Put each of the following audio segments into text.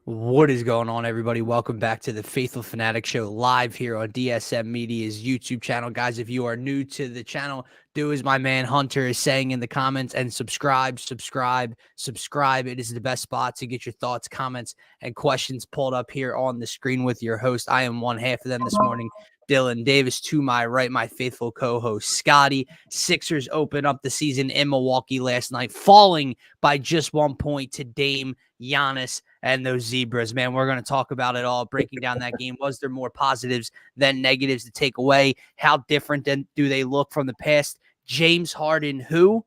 What is going on, everybody? Welcome back to the Phaithful Phanatics show live here on DSM-Media's YouTube channel. Guys, if you are new to the channel, do as my man Hunter is saying in the comments and subscribe. It is the best spot to get your thoughts, comments, and questions pulled up here on the screen with your host. I am one half of them this morning, Dylan Davis. To my right, my faithful co-host, Scotty. Sixers open up the season in Milwaukee last night, falling by just 1 point to Dame, Giannis, and those Zebras. Man, we're going to talk about it all, breaking down that game. Was there more positives than negatives to take away? How different do they look from the past? James Harden, who?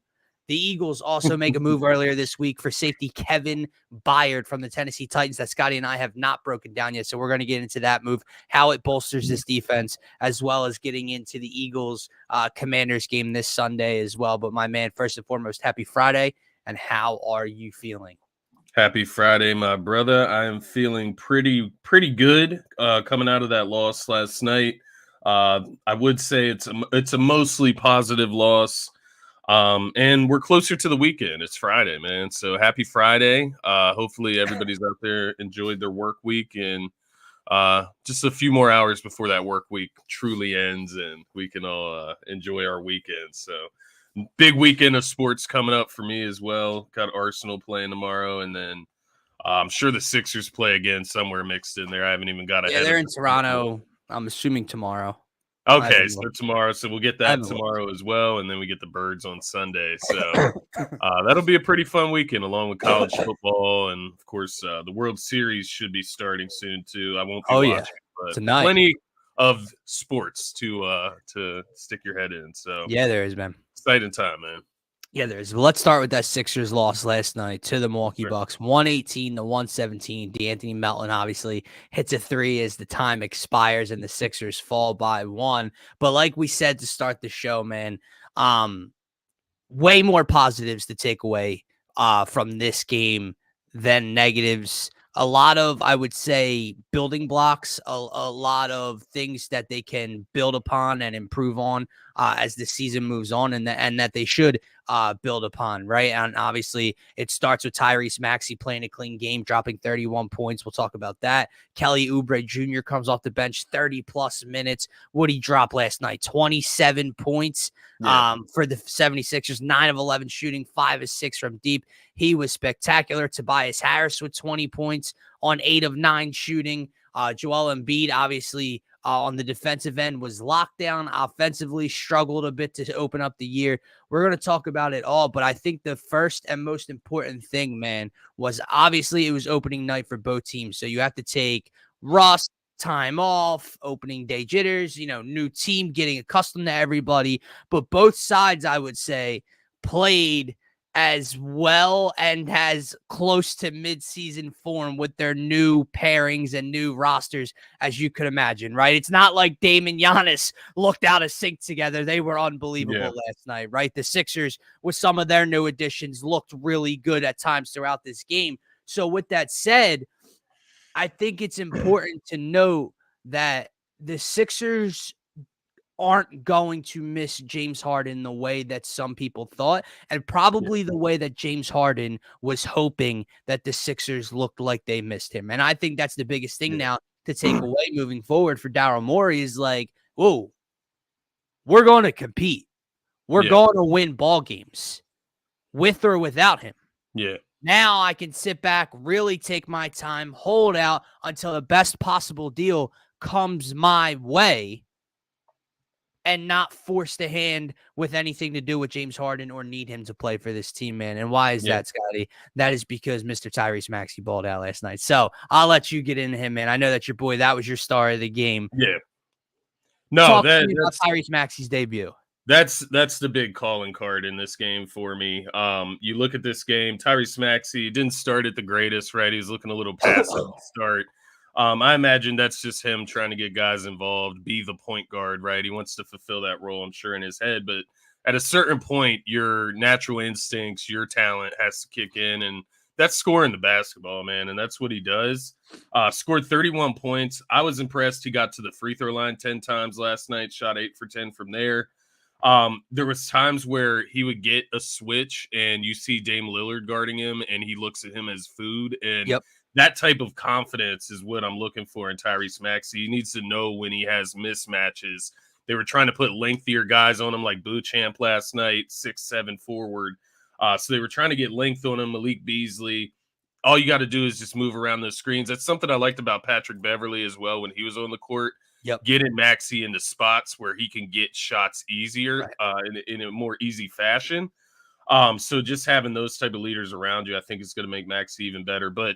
The Eagles also make a move earlier this week for safety Kevin Byard from the Tennessee Titans that Scotty and I have not broken down yet. So we're going to get into that move, how it bolsters this defense, as well as getting into the Eagles Commanders game this Sunday as well. But my man, first and foremost, happy Friday. And how are you feeling? Happy Friday, my brother. I am feeling pretty good coming out of that loss last night. I would say it's a mostly positive loss, and we're closer to the weekend. It's Friday, man. So happy Friday. Hopefully everybody's out there enjoyed their work week, and just a few more hours before that work week truly ends, and we can all enjoy our weekend. So. Big weekend of sports coming up for me as well. Got Arsenal playing tomorrow, and then I'm sure the Sixers play again somewhere mixed in there. I haven't even got ahead. Yeah, they're in Toronto. I'm assuming tomorrow. Okay, so tomorrow. So we'll get that tomorrow as well, and then we get the Birds on Sunday. So that'll be a pretty fun weekend, along with college football, and of course the World Series should be starting soon too. I won't be watching, but tonight. Plenty of sports to stick your head in. So yeah, there is, man. Exciting time, man. Yeah, there is. Well, let's start with that Sixers loss last night to the Milwaukee Bucks, 118-117. D'Anthony Melton obviously hits a three as the time expires and the Sixers fall by one. But like we said to start the show, man, way more positives to take away from this game than negatives. A lot of, I would say, building blocks, a lot of things that they can build upon and improve on as the season moves on, and that they should build upon, right? And obviously, it starts with Tyrese Maxey playing a clean game, dropping 31 points. We'll talk about that. Kelly Oubre Jr. comes off the bench, 30-plus minutes. What did he drop last night? 27 points for the 76ers, 9 of 11 shooting, 5 of 6 from deep. He was spectacular. Tobias Harris with 20 points on 8 of 9 shooting. Joel Embiid, obviously, on the defensive end was locked down. Offensively, struggled a bit to open up the year. We're going to talk about it all, but I think the first and most important thing, man, was obviously it was opening night for both teams. So you have to take rust, time off, opening day jitters, new team, getting accustomed to everybody. But both sides, I would say, played as well and as close to mid-season form with their new pairings and new rosters as you could imagine, right? It's not like Dame and Giannis looked out of sync together. They were unbelievable last night, right? The Sixers, with some of their new additions, looked really good at times throughout this game. So with that said, I think it's important to note that the Sixers aren't going to miss James Harden the way that some people thought, and probably the way that James Harden was hoping that the Sixers looked like they missed him. And I think that's the biggest thing now to take away moving forward for Daryl Morey is like, whoa, we're going to compete. We're going to win ball games with or without him. Yeah. Now I can sit back, really take my time, hold out until the best possible deal comes my way, and not force the hand with anything to do with James Harden or need him to play for this team, man. And why is that, Scotty? That is because Mr. Tyrese Maxey balled out last night. So I'll let you get into him, man. I know that your boy, that was your star of the game. Yeah. No, talk to me about Tyrese Maxey's debut. That's the big calling card in this game for me. You look at this game, Tyrese Maxey didn't start at the greatest, right? He was looking a little passive to start. I imagine that's just him trying to get guys involved, be the point guard, right? He wants to fulfill that role, I'm sure, in his head. But at a certain point, your natural instincts, your talent has to kick in, and that's scoring the basketball, man. And that's what he does. Scored 31 points. I was impressed. He got to the free throw line 10 times last night, shot 8 for 10 from there. There was times where he would get a switch and you see Dame Lillard guarding him and he looks at him as food. And Yep. that type of confidence is what I'm looking for in Tyrese Maxey. He needs to know when he has mismatches. They were trying to put lengthier guys on him like Bootchamp last night, 6'7" forward. So they were trying to get length on him, Malik Beasley. All you got to do is just move around those screens. That's something I liked about Patrick Beverley as well when he was on the court. Yep. Getting Maxey into spots where he can get shots easier, in a more easy fashion. So just having those type of leaders around you, I think is going to make Maxey even better. But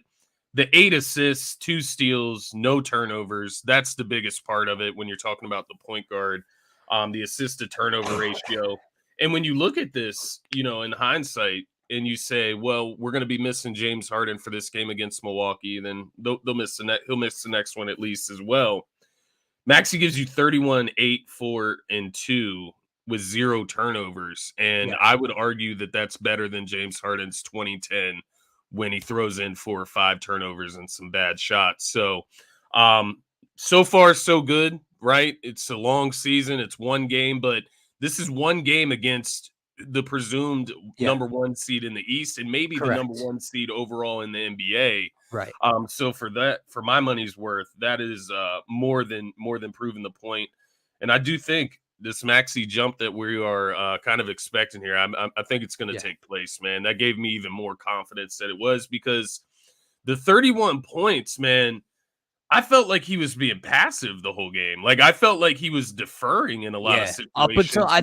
the 8 assists, 2 steals, no turnovers, that's the biggest part of it when you're talking about the point guard, the assist to turnover ratio. And when you look at this, in hindsight, and you say, well, we're going to be missing James Harden for this game against Milwaukee, then they'll miss he'll miss the next one at least as well. Maxey gives you 31, 8, 4, and 2 with 0 turnovers. And I would argue that that's better than James Harden's 2010 when he throws in 4 or 5 turnovers and some bad shots. So, so far, so good, right? It's a long season. It's one game, but this is one game against the presumed number 1 seed in the East and maybe the number 1 seed overall in the NBA. Right. So for my money's worth, that is more than proving the point. And I do think this Maxey jump that we are kind of expecting here, I think it's going to take place, man. That gave me even more confidence that it was, because the 31 points, man, I felt like he was being passive the whole game. Like, I felt like he was deferring in a lot of situations. Up until I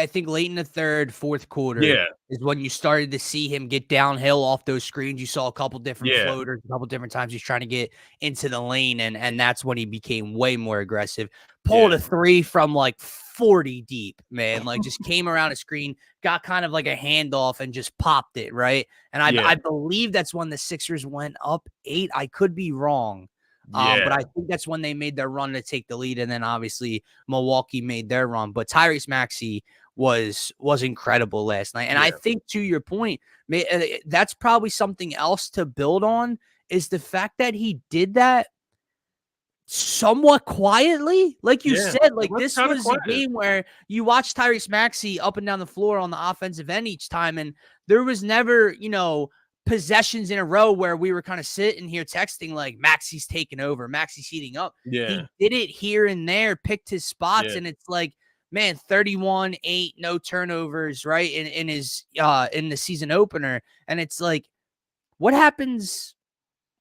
think late in the third, fourth quarter is when you started to see him get downhill off those screens. You saw a couple different floaters, a couple different times he's trying to get into the lane, and that's when he became way more aggressive. Pulled a 3 from like 40 deep, man. Like, just came around a screen, got kind of like a handoff and just popped it, right? And I believe that's when the Sixers went up 8. I could be wrong. But I think that's when they made their run to take the lead, and then obviously Milwaukee made their run. But Tyrese Maxey was incredible last night, and I think, to your point, that's probably something else to build on, is the fact that he did that somewhat quietly. Like you said, like, this was a game where you watch Tyrese Maxey up and down the floor on the offensive end each time, and there was never, possessions in a row where we were kind of sitting here texting like, Maxey's taking over, Maxey's heating up. He did it here and there, picked his spots, and it's like, man, 31, 8, no turnovers, right? In his in the season opener. And it's like, what happens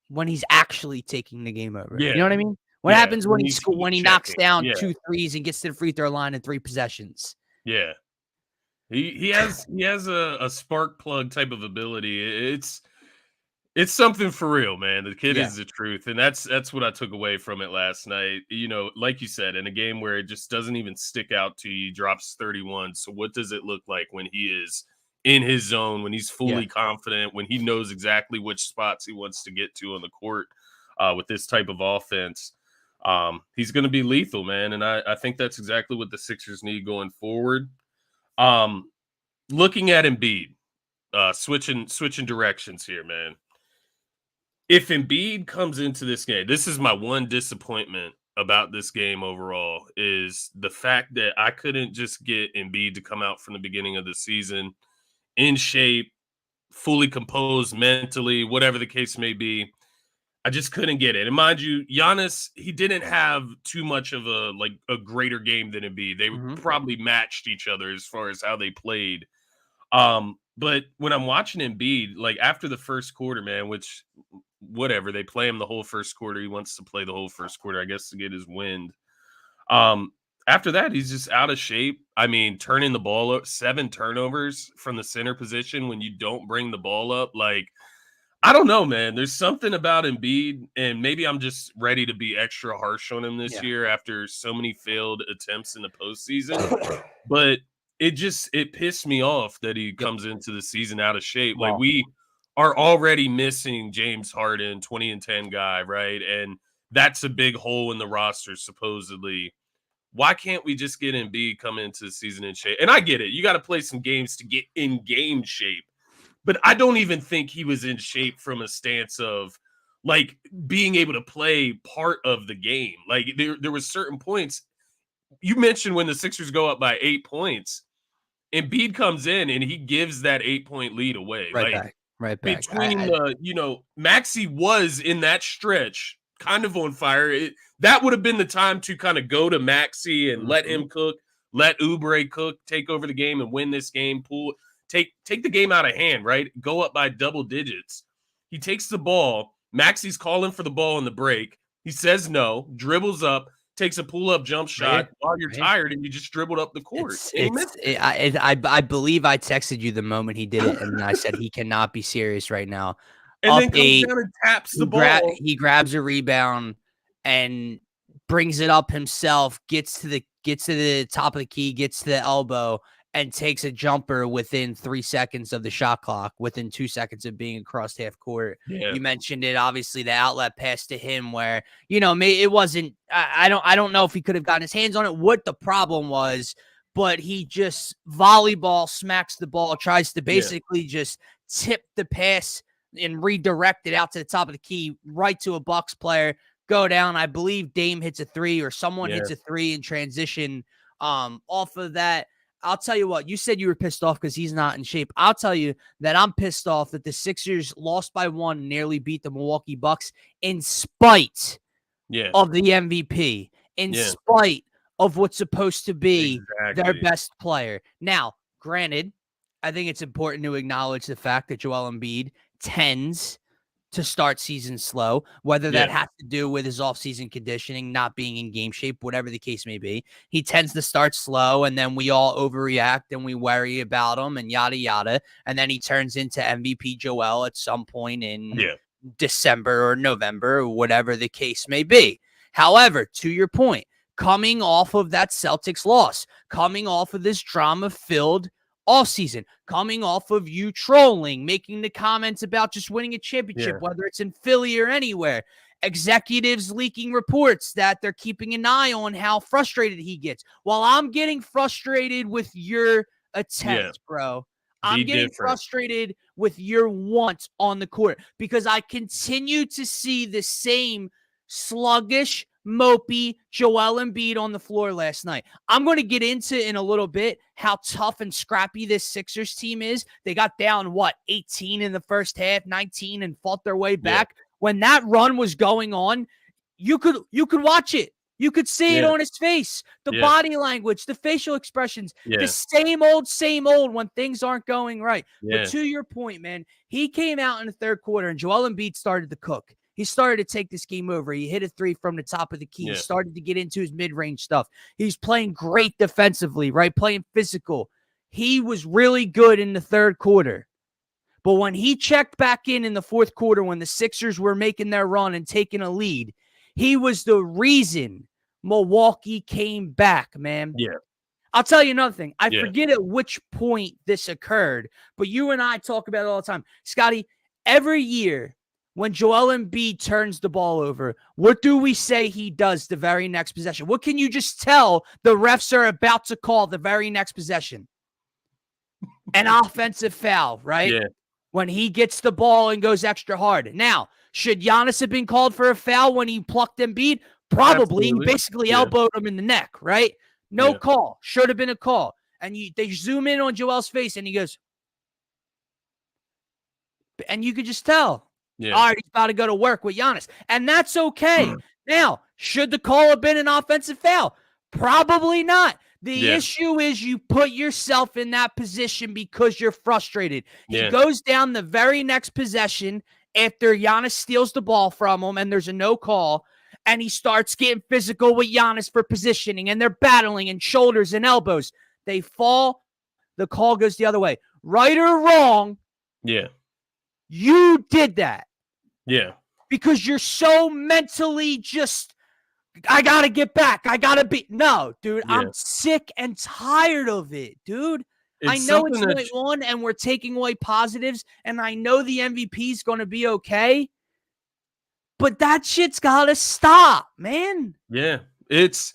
when he's actually taking the game over? You know what I mean? What happens when he knocks down 2 threes and gets to the free throw line in 3 possessions? Yeah. He has a spark plug type of ability. It's something for real, man. The kid is the truth, and that's what I took away from it last night. Like you said, in a game where it just doesn't even stick out to you, he drops 31. So what does it look like when he is in his zone, when he's fully confident, when he knows exactly which spots he wants to get to on the court with this type of offense? He's going to be lethal, man, and I think that's exactly what the Sixers need going forward. Looking at Embiid, switching directions here, man. If Embiid comes into this game, this is my one disappointment about this game overall, is the fact that I couldn't just get Embiid to come out from the beginning of the season in shape, fully composed mentally, whatever the case may be. I just couldn't get it. And mind you, Giannis, he didn't have too much of a greater game than Embiid. They probably matched each other as far as how they played. But when I'm watching Embiid, like, after the first quarter, man, which whatever, they play him the whole first quarter. He wants to play the whole first quarter, I guess, to get his wind. After that, he's just out of shape. I mean, turning the ball up, 7 turnovers from the center position when you don't bring the ball up. Like, I don't know, man. There's something about Embiid, and maybe I'm just ready to be extra harsh on him this year after so many failed attempts in the postseason. But it pissed me off that he comes into the season out of shape. Wow. Like, we are already missing James Harden, 20-10 guy, right? And that's a big hole in the roster, supposedly. Why can't we just get Embiid coming into the season in shape? And I get it. You got to play some games to get in game shape. But I don't even think he was in shape from a stance of, like, being able to play part of the game. Like, there was certain points you mentioned when the Sixers go up by 8 points, Embiid comes in and he gives that 8-point lead away. Right Like, back. Right back. between Maxey was in that stretch kind of on fire. That would have been the time to kind of go to Maxey and let him cook, let Oubre cook, take over the game and win this game, take the game out of hand, right? Go up by double digits. He takes the ball. Maxey's calling for the ball in the break. He says no, dribbles up, takes a pull-up jump shot while you're tired and you just dribbled up the court. I believe I texted you the moment he did it, and I said he cannot be serious right now. And then comes down and taps the ball. He grabs a rebound and brings it up himself, gets to the top of the key, gets to the elbow, and takes a jumper within 3 seconds of the shot clock, within 2 seconds of being across half court. Yeah. You mentioned it, obviously, the outlet pass to him where, it wasn't, I don't know if he could have gotten his hands on it, what the problem was, but he just volleyball smacks the ball, tries to basically just tip the pass and redirect it out to the top of the key, right to a Bucks player, go down. I believe Dame hits a three or someone hits a three in transition off of that. I'll tell you what, you said you were pissed off because he's not in shape. I'll tell you that I'm pissed off that the Sixers lost by 1, nearly beat the Milwaukee Bucks in spite of the MVP, in spite of what's supposed to be their best player. Now, granted, I think it's important to acknowledge the fact that Joel Embiid tends to start season slow, whether that has to do with his offseason conditioning, not being in game shape, whatever the case may be. He tends to start slow, and then we all overreact and we worry about him and yada, yada. And then he turns into MVP Joel at some point in December or November, or whatever the case may be. However, to your point, coming off of that Celtics loss, coming off of this drama-filled all season, coming off of you trolling, making the comments about just winning a championship, whether it's in Philly or anywhere, executives leaking reports that they're keeping an eye on how frustrated he gets. While I'm getting frustrated with your attempt, bro, I'm getting frustrated with your want on the court because I continue to see the same sluggish, mopey Joel Embiid on the floor last night. I'm going to get into in a little bit how tough and scrappy this Sixers team is. They got down, 18 in the first half, 19, and fought their way back. When that run was going on, you could watch it. You could see it on his face, the body language, the facial expressions, the same old when things aren't going right. But to your point, man, he came out in the third quarter and Joel Embiid started to cook. He started to take this game over. He hit a three from the top of the key. He started to get into his mid-range stuff. He's playing great defensively, right? Playing physical. He was really good in the third quarter. But when he checked back in the fourth quarter, when the Sixers were making their run and taking a lead, he was the reason Milwaukee came back, man. Yeah. I'll tell you another thing. I forget at which point this occurred, but you and I talk about it all the time. Scotty, every year, when Joel Embiid turns the ball over, what do we say he does the very next possession? What can you just tell the refs are about to call the very next possession? An offensive foul, right? Yeah. When he gets the ball and goes extra hard. Now, should Giannis have been called for a foul when he plucked Embiid? Probably. Absolutely. He basically elbowed him in the neck, right? No call. Should have been a call. And they zoom in on Joel's face and he goes, and you could just tell. Yeah. All right, he's about to go to work with Giannis. And that's okay. Now, should the call have been an offensive foul? Probably not. The issue is you put yourself in that position because you're frustrated. He goes down the very next possession after Giannis steals the ball from him and there's a no call, and he starts getting physical with Giannis for positioning, and they're battling and shoulders and elbows. They fall. The call goes the other way. Right or wrong, you did that. Yeah. Because you're so mentally just, I got to get back. I got to be. No, dude, I'm sick and tired of it, dude. I know it's night one and we're taking away positives, and I know the MVP is going to be okay, but that shit's got to stop, man. Yeah. It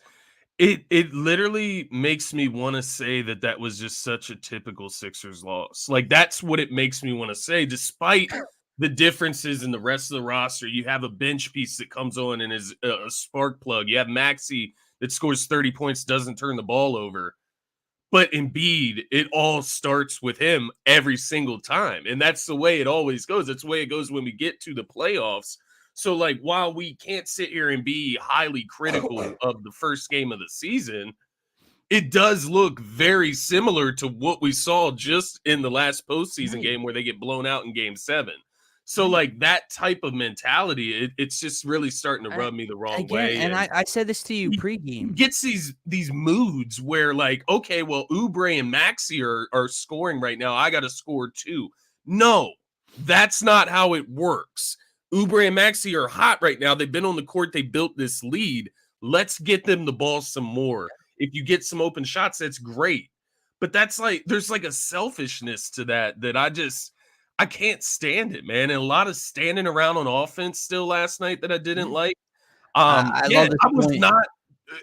literally makes me want to say that was just such a typical Sixers loss. Like, that's what it makes me want to say, despite the differences in the rest of the roster. You have a bench piece that comes on and is a spark plug. You have Maxey that scores 30 points, doesn't turn the ball over. But Embiid, it all starts with him every single time. And that's the way it always goes. That's the way it goes when we get to the playoffs. So, like, while we can't sit here and be highly critical of the first game of the season, it does look very similar to what we saw just in the last postseason game where they get blown out in game 7. So, like, that type of mentality, it's just really starting to rub me the wrong way. And I said this to you pregame. Gets these moods where, like, okay, well, Oubre and Maxey are scoring right now. I got to score too. No, that's not how it works. Oubre and Maxey are hot right now. They've been on the court. They built this lead. Let's get them the ball some more. If you get some open shots, that's great. But that's like, there's like a selfishness to that I can't stand it, man. And a lot of standing around on offense still last night that I didn't like. I love this I was point. not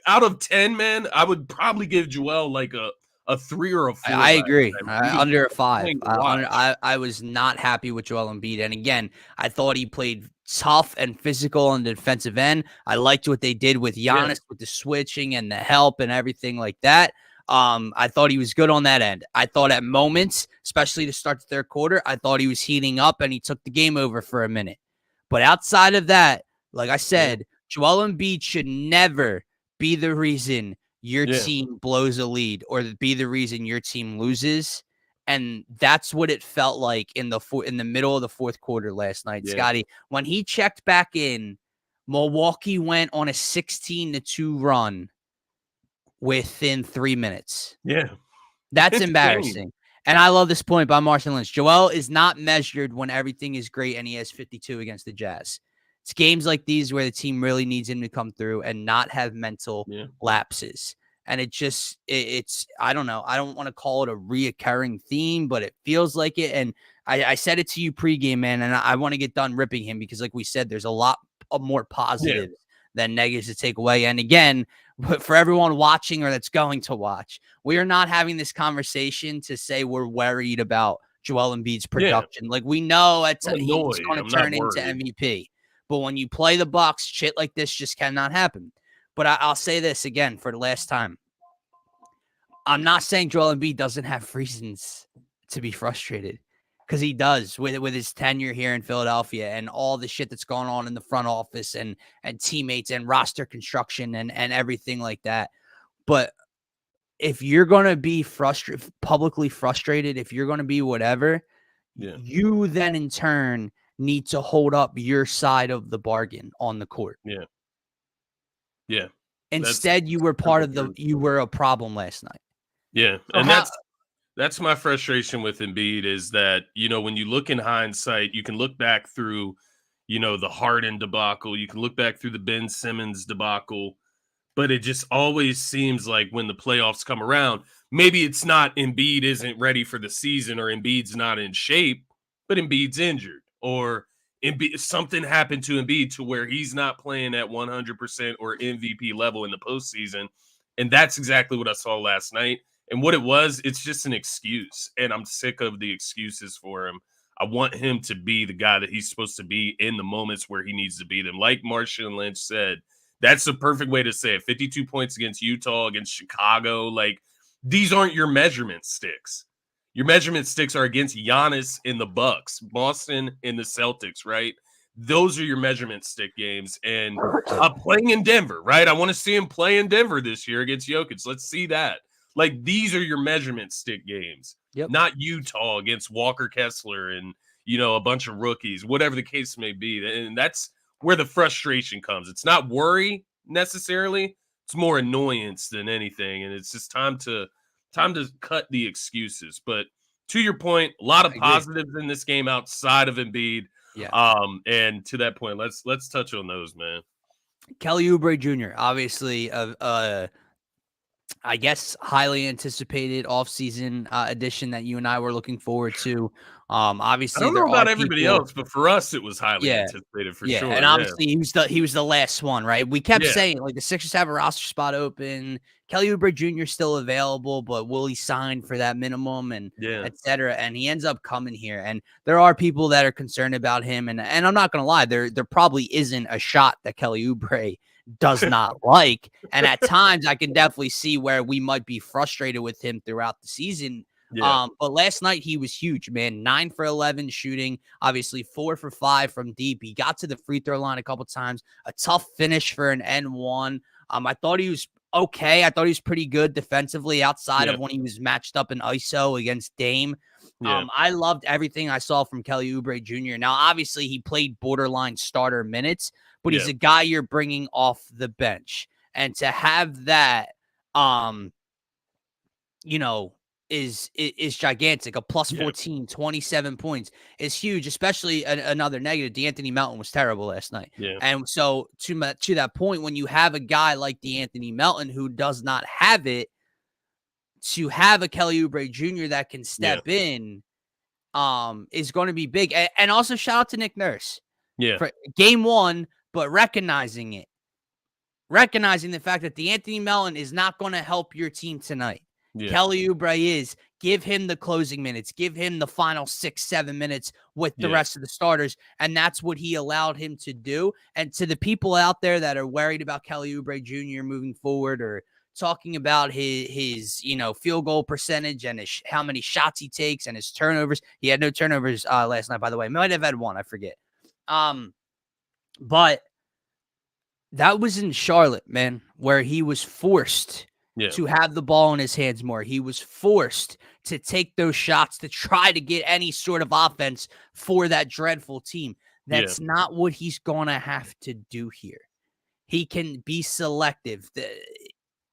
out of 10, man. I would probably give Joel like a 3 or a 4. I agree. Under a 5. I was not happy with Joel Embiid. And again, I thought he played tough and physical on the defensive end. I liked what they did with Giannis with the switching and the help and everything like that. I thought he was good on that end. I thought at moments, especially to start the third quarter, I thought he was heating up and he took the game over for a minute. But outside of that, like I said, Joel Embiid should never be the reason your team blows a lead or be the reason your team loses. And that's what it felt like in the middle of the fourth quarter last night, Scotty. When he checked back in, Milwaukee went on a 16-2 run within 3 minutes. Yeah. That's embarrassing. And I love this point by Marshawn Lynch. Joel is not measured when everything is great and he has 52 against the Jazz. It's games like these where the team really needs him to come through and not have mental lapses. And it's I don't know. I don't want to call it a reoccurring theme, but it feels like it. And I said it to you pregame, man, and I want to get done ripping him because, like we said, there's a lot of more positives than negatives to take away. And again, for everyone watching or that's going to watch, we are not having this conversation to say we're worried about Joel Embiid's production. Like, we know he's going to turn into MVP. But when you play the Bucks, shit like this just cannot happen. But I'll say this again for the last time. I'm not saying Joel Embiid doesn't have reasons to be frustrated, because he does with his tenure here in Philadelphia and all the shit that's going on in the front office and teammates and roster construction and everything like that. But if you're going to be publicly frustrated, if you're going to be whatever, you then in turn need to hold up your side of the bargain on the court. Yeah. Instead, you were a problem last night. Yeah. And that's my frustration with Embiid is that, when you look in hindsight, you can look back through, the Harden debacle. You can look back through the Ben Simmons debacle. But it just always seems like when the playoffs come around, maybe it's not Embiid isn't ready for the season or Embiid's not in shape, but Embiid's injured. Or something happened to Embiid to where he's not playing at 100% or MVP level in the postseason. And that's exactly what I saw last night. And what it was, it's just an excuse. And I'm sick of the excuses for him. I want him to be the guy that he's supposed to be in the moments where he needs to be them. Like Marshawn Lynch said, that's the perfect way to say it. 52 points against Utah, against Chicago. Like, these aren't your measurement sticks. Your measurement sticks are against Giannis in the Bucks, Boston in the Celtics, right? Those are your measurement stick games. And playing in Denver, right? I want to see him play in Denver this year against Jokic. Let's see that. Like, these are your measurement stick games, not Utah against Walker Kessler and, a bunch of rookies, whatever the case may be. And that's where the frustration comes. It's not worry necessarily. It's more annoyance than anything. And it's just time to cut the excuses. But to your point, a lot of positives in this game outside of Embiid. And to that point, let's touch on those, man. Kelly Oubre Jr., obviously, I guess highly anticipated offseason addition that you and I were looking forward to. Obviously, I don't know about everybody else, but for us, it was highly anticipated for sure. And obviously, he was the last one, right? We kept saying, like, the Sixers have a roster spot open. Kelly Oubre Jr. still available, but will he sign for that minimum and et cetera? And he ends up coming here. And there are people that are concerned about him. And I'm not going to lie, there probably isn't a shot that Kelly Oubre does not like. And at times I can definitely see where we might be frustrated with him throughout the season. Yeah. But last night he was huge, man. 9 for 11 shooting, obviously 4 for 5 from deep. He got to the free throw line a couple times. A tough finish for an N1. I thought he was okay. I thought he was pretty good defensively outside of when he was matched up in ISO against Dame. I loved everything I saw from Kelly Oubre Jr. Now, obviously, he played borderline starter minutes, but he's a guy you're bringing off the bench. And to have that, is gigantic. A plus 14, 27 points is huge, especially another negative. DeAnthony Melton was terrible last night. Yeah. And so to that point, when you have a guy like DeAnthony Melton who does not have it, to have a Kelly Oubre Jr. that can step in is going to be big. And also shout out to Nick Nurse for game one, but recognizing the fact that DeAnthony Melton is not going to help your team tonight. Kelly Oubre is. Give him the closing minutes. Give him the final 6-7 minutes with the rest of the starters. And that's what he allowed him to do. And to the people out there that are worried about Kelly Oubre Jr. moving forward, or talking about his field goal percentage and how many shots he takes and his turnovers. He had no turnovers last night, by the way. Might have had one, I forget. But that was in Charlotte, man, where he was forced to have the ball in his hands more. He was forced to take those shots to try to get any sort of offense for that dreadful team. That's not what he's going to have to do here. He can be selective.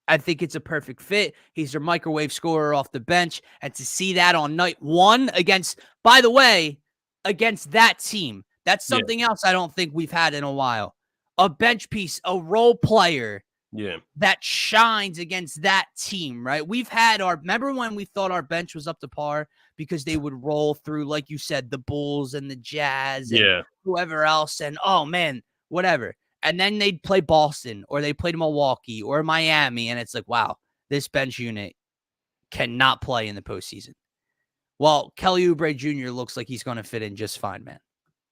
I think it's a perfect fit. He's their microwave scorer off the bench. And to see that on night one against that team, that's something else I don't think we've had in a while. A bench piece, a role player that shines against that team, right? Remember when we thought our bench was up to par because they would roll through, like you said, the Bulls and the Jazz and whoever else. And, oh, man, whatever. And then they'd play Boston, or they played Milwaukee or Miami. And it's like, wow, this bench unit cannot play in the postseason. Well, Kelly Oubre Jr. looks like he's going to fit in just fine, man.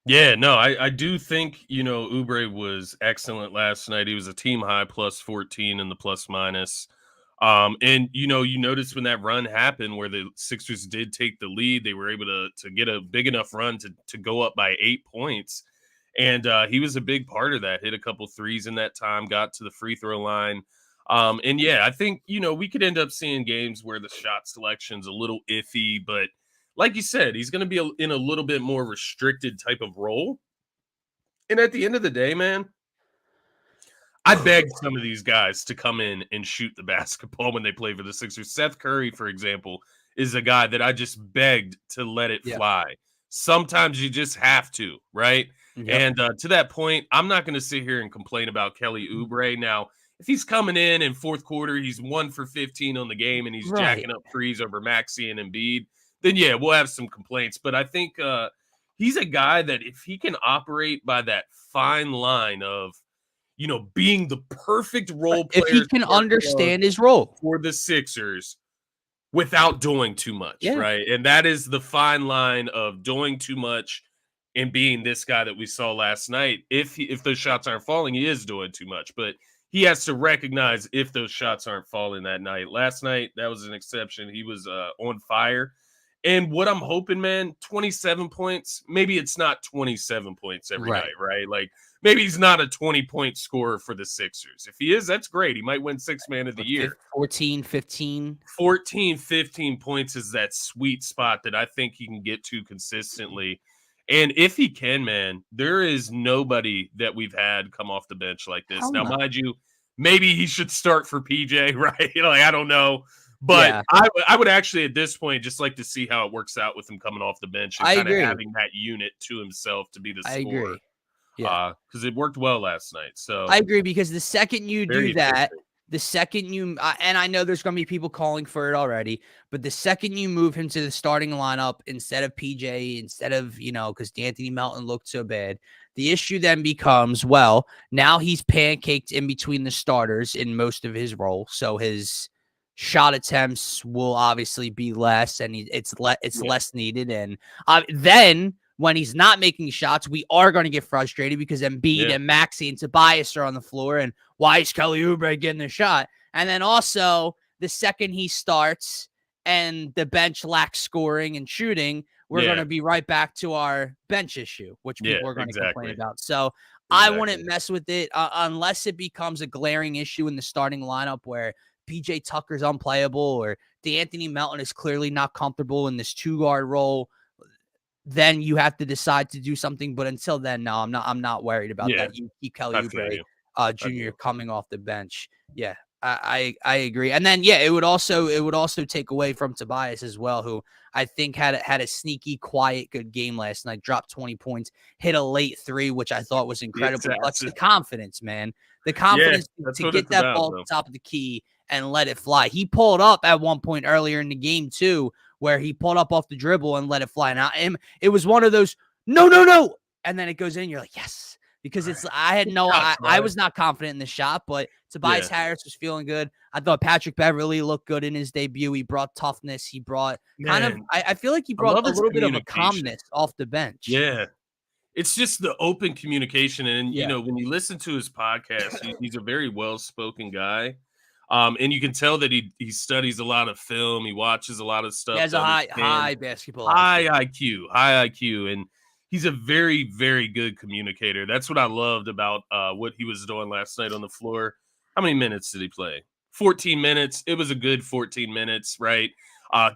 Yeah, no, I do think, Oubre was excellent last night. He was a team high plus 14 in the plus minus. And, you noticed when that run happened where the Sixers did take the lead, they were able to get a big enough run to go up by 8 points. And he was a big part of that. Hit a couple threes in that time, got to the free throw line. And I think, we could end up seeing games where the shot selection's a little iffy, but like you said, he's going to be in a little bit more restricted type of role. And at the end of the day, man, I begged some of these guys to come in and shoot the basketball when they play for the Sixers. Seth Curry, for example, is a guy that I just begged to let it fly. Sometimes you just have to, right? And to that point, I'm not going to sit here and complain about Kelly Oubre. Now, if he's coming in fourth quarter, he's 1 for 15 on the game, and he's jacking up threes over Maxey and Embiid, then we'll have some complaints. But I think he's a guy that if he can operate by that fine line of, being the perfect role player, if he can understand his role for the Sixers without doing too much, right? And that is the fine line of doing too much and being this guy that we saw last night. If those shots aren't falling, he is doing too much. But he has to recognize if those shots aren't falling that night. Last night, that was an exception. He was on fire. And what I'm hoping, man, 27 points, maybe it's not 27 points every night, right? Like, maybe he's not a 20-point scorer for the Sixers. If he is, that's great. He might win Sixth Man of the Year. 14, 15. 14, 15 points is that sweet spot that I think he can get to consistently. And if he can, man, there is nobody that we've had come off the bench like this. Now, mind you, maybe he should start for PJ, right? Like, I don't know. But I would actually, at this point, just like to see how it works out with him coming off the bench and kind of having that unit to himself to be the scorer. I agree. Because it worked well last night. So I agree, because the second you do that, the second you and I know there's going to be people calling for it already, but the second you move him to the starting lineup instead of PJ, instead of, because DeAnthony Melton looked so bad, the issue then becomes, well, now he's pancaked in between the starters in most of his role. So his shot attempts will obviously be less, and it's less needed. And then when he's not making shots, we are going to get frustrated because Embiid and Maxey and Tobias are on the floor. And why is Kelly Oubre getting the shot? And then also, the second he starts and the bench lacks scoring and shooting, we're going to be right back to our bench issue, which people are going to complain about. So I wouldn't mess with it unless it becomes a glaring issue in the starting lineup where PJ Tucker's unplayable or DeAnthony Melton is clearly not comfortable in this 2-guard role. Then you have to decide to do something. But until then, no, I'm not worried about that. You keep Kelly Oubre Jr. coming off the bench. Yeah. I agree. And then, it would also take away from Tobias as well, who I think had a sneaky, quiet, good game last night, dropped 20 points, hit a late 3, which I thought was incredible. But the confidence, man, the confidence to get that ball at the top of the key and let it fly. He pulled up at one point earlier in the game too, where he pulled up off the dribble and let it fly. Now, it was one of those, no. And then it goes in. You're like, yes. Because I was not confident in the shot, but Tobias Harris was feeling good. I thought Patrick Beverley looked good in his debut. He brought toughness. He brought I feel like he brought a little bit of a calmness off the bench. Yeah. It's just the open communication. And, when you listen to his podcast, he's a very well-spoken guy. And you can tell that he studies a lot of film. He watches a lot of stuff. He has a high basketball IQ. And he's a very, very good communicator. That's what I loved about what he was doing last night on the floor. How many minutes did he play? 14 minutes. It was a good 14 minutes, right?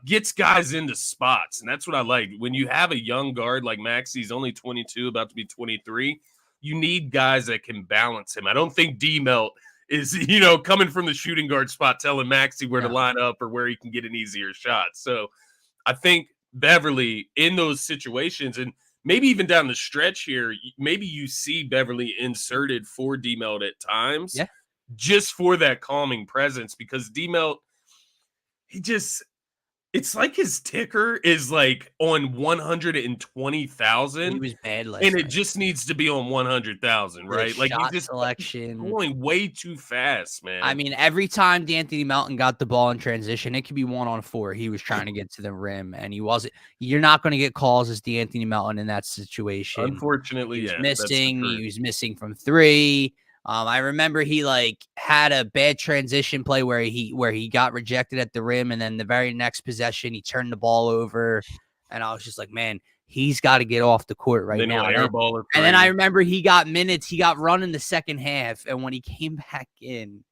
Gets guys into spots, and that's what I like. When you have a young guard like Maxey, he's only 22, about to be 23, you need guys that can balance him. I don't think D-Melt is, coming from the shooting guard spot telling Maxey where to line up or where he can get an easier shot. So I think Beverly in those situations, and maybe even down the stretch here, maybe you see Beverly inserted for D-Melt at times just for that calming presence, because D-Melt, it's like his ticker is like on 120,000. He was bad last night. It just needs to be on 100,000, right? Like he's just selection going way too fast, man. I mean, every time DeAnthony Melton got the ball in transition, it could be 1-on-4. He was trying to get to the rim, and he wasn't. You're not going to get calls as DeAnthony Melton in that situation. Unfortunately, he was missing. He was missing from 3. I remember he had a bad transition play where he got rejected at the rim, and then the very next possession he turned the ball over, and I was just like, man, he's got to get off the court right now. And then I remember he got minutes. He got run in the second half, and when he came back in,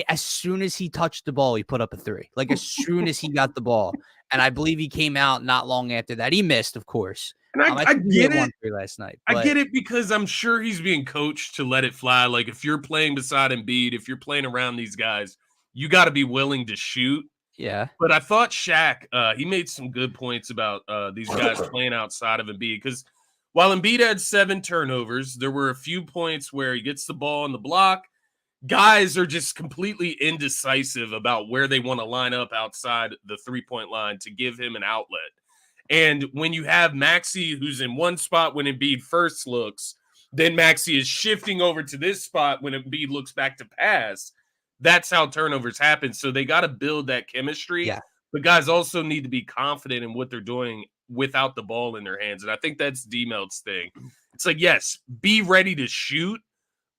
as soon as he touched the ball, he put up a 3. Like as soon as he got the ball, and I believe he came out not long after that. He missed, of course. And I get it. Last night, I get it because I'm sure he's being coached to let it fly. Like if you're playing beside Embiid, if you're playing around these guys, you got to be willing to shoot. Yeah. But I thought Shaq, he made some good points about these guys playing outside of Embiid, because while Embiid had 7 turnovers, there were a few points where he gets the ball in the block. Guys are just completely indecisive about where they want to line up outside the 3-point line to give him an outlet. And when you have Maxey, who's in one spot when Embiid first looks, then Maxey is shifting over to this spot when Embiid looks back to pass. That's how turnovers happen. So they got to build that chemistry. Yeah. But guys also need to be confident in what they're doing without the ball in their hands. And I think that's D-Melt's thing. It's like, yes, be ready to shoot,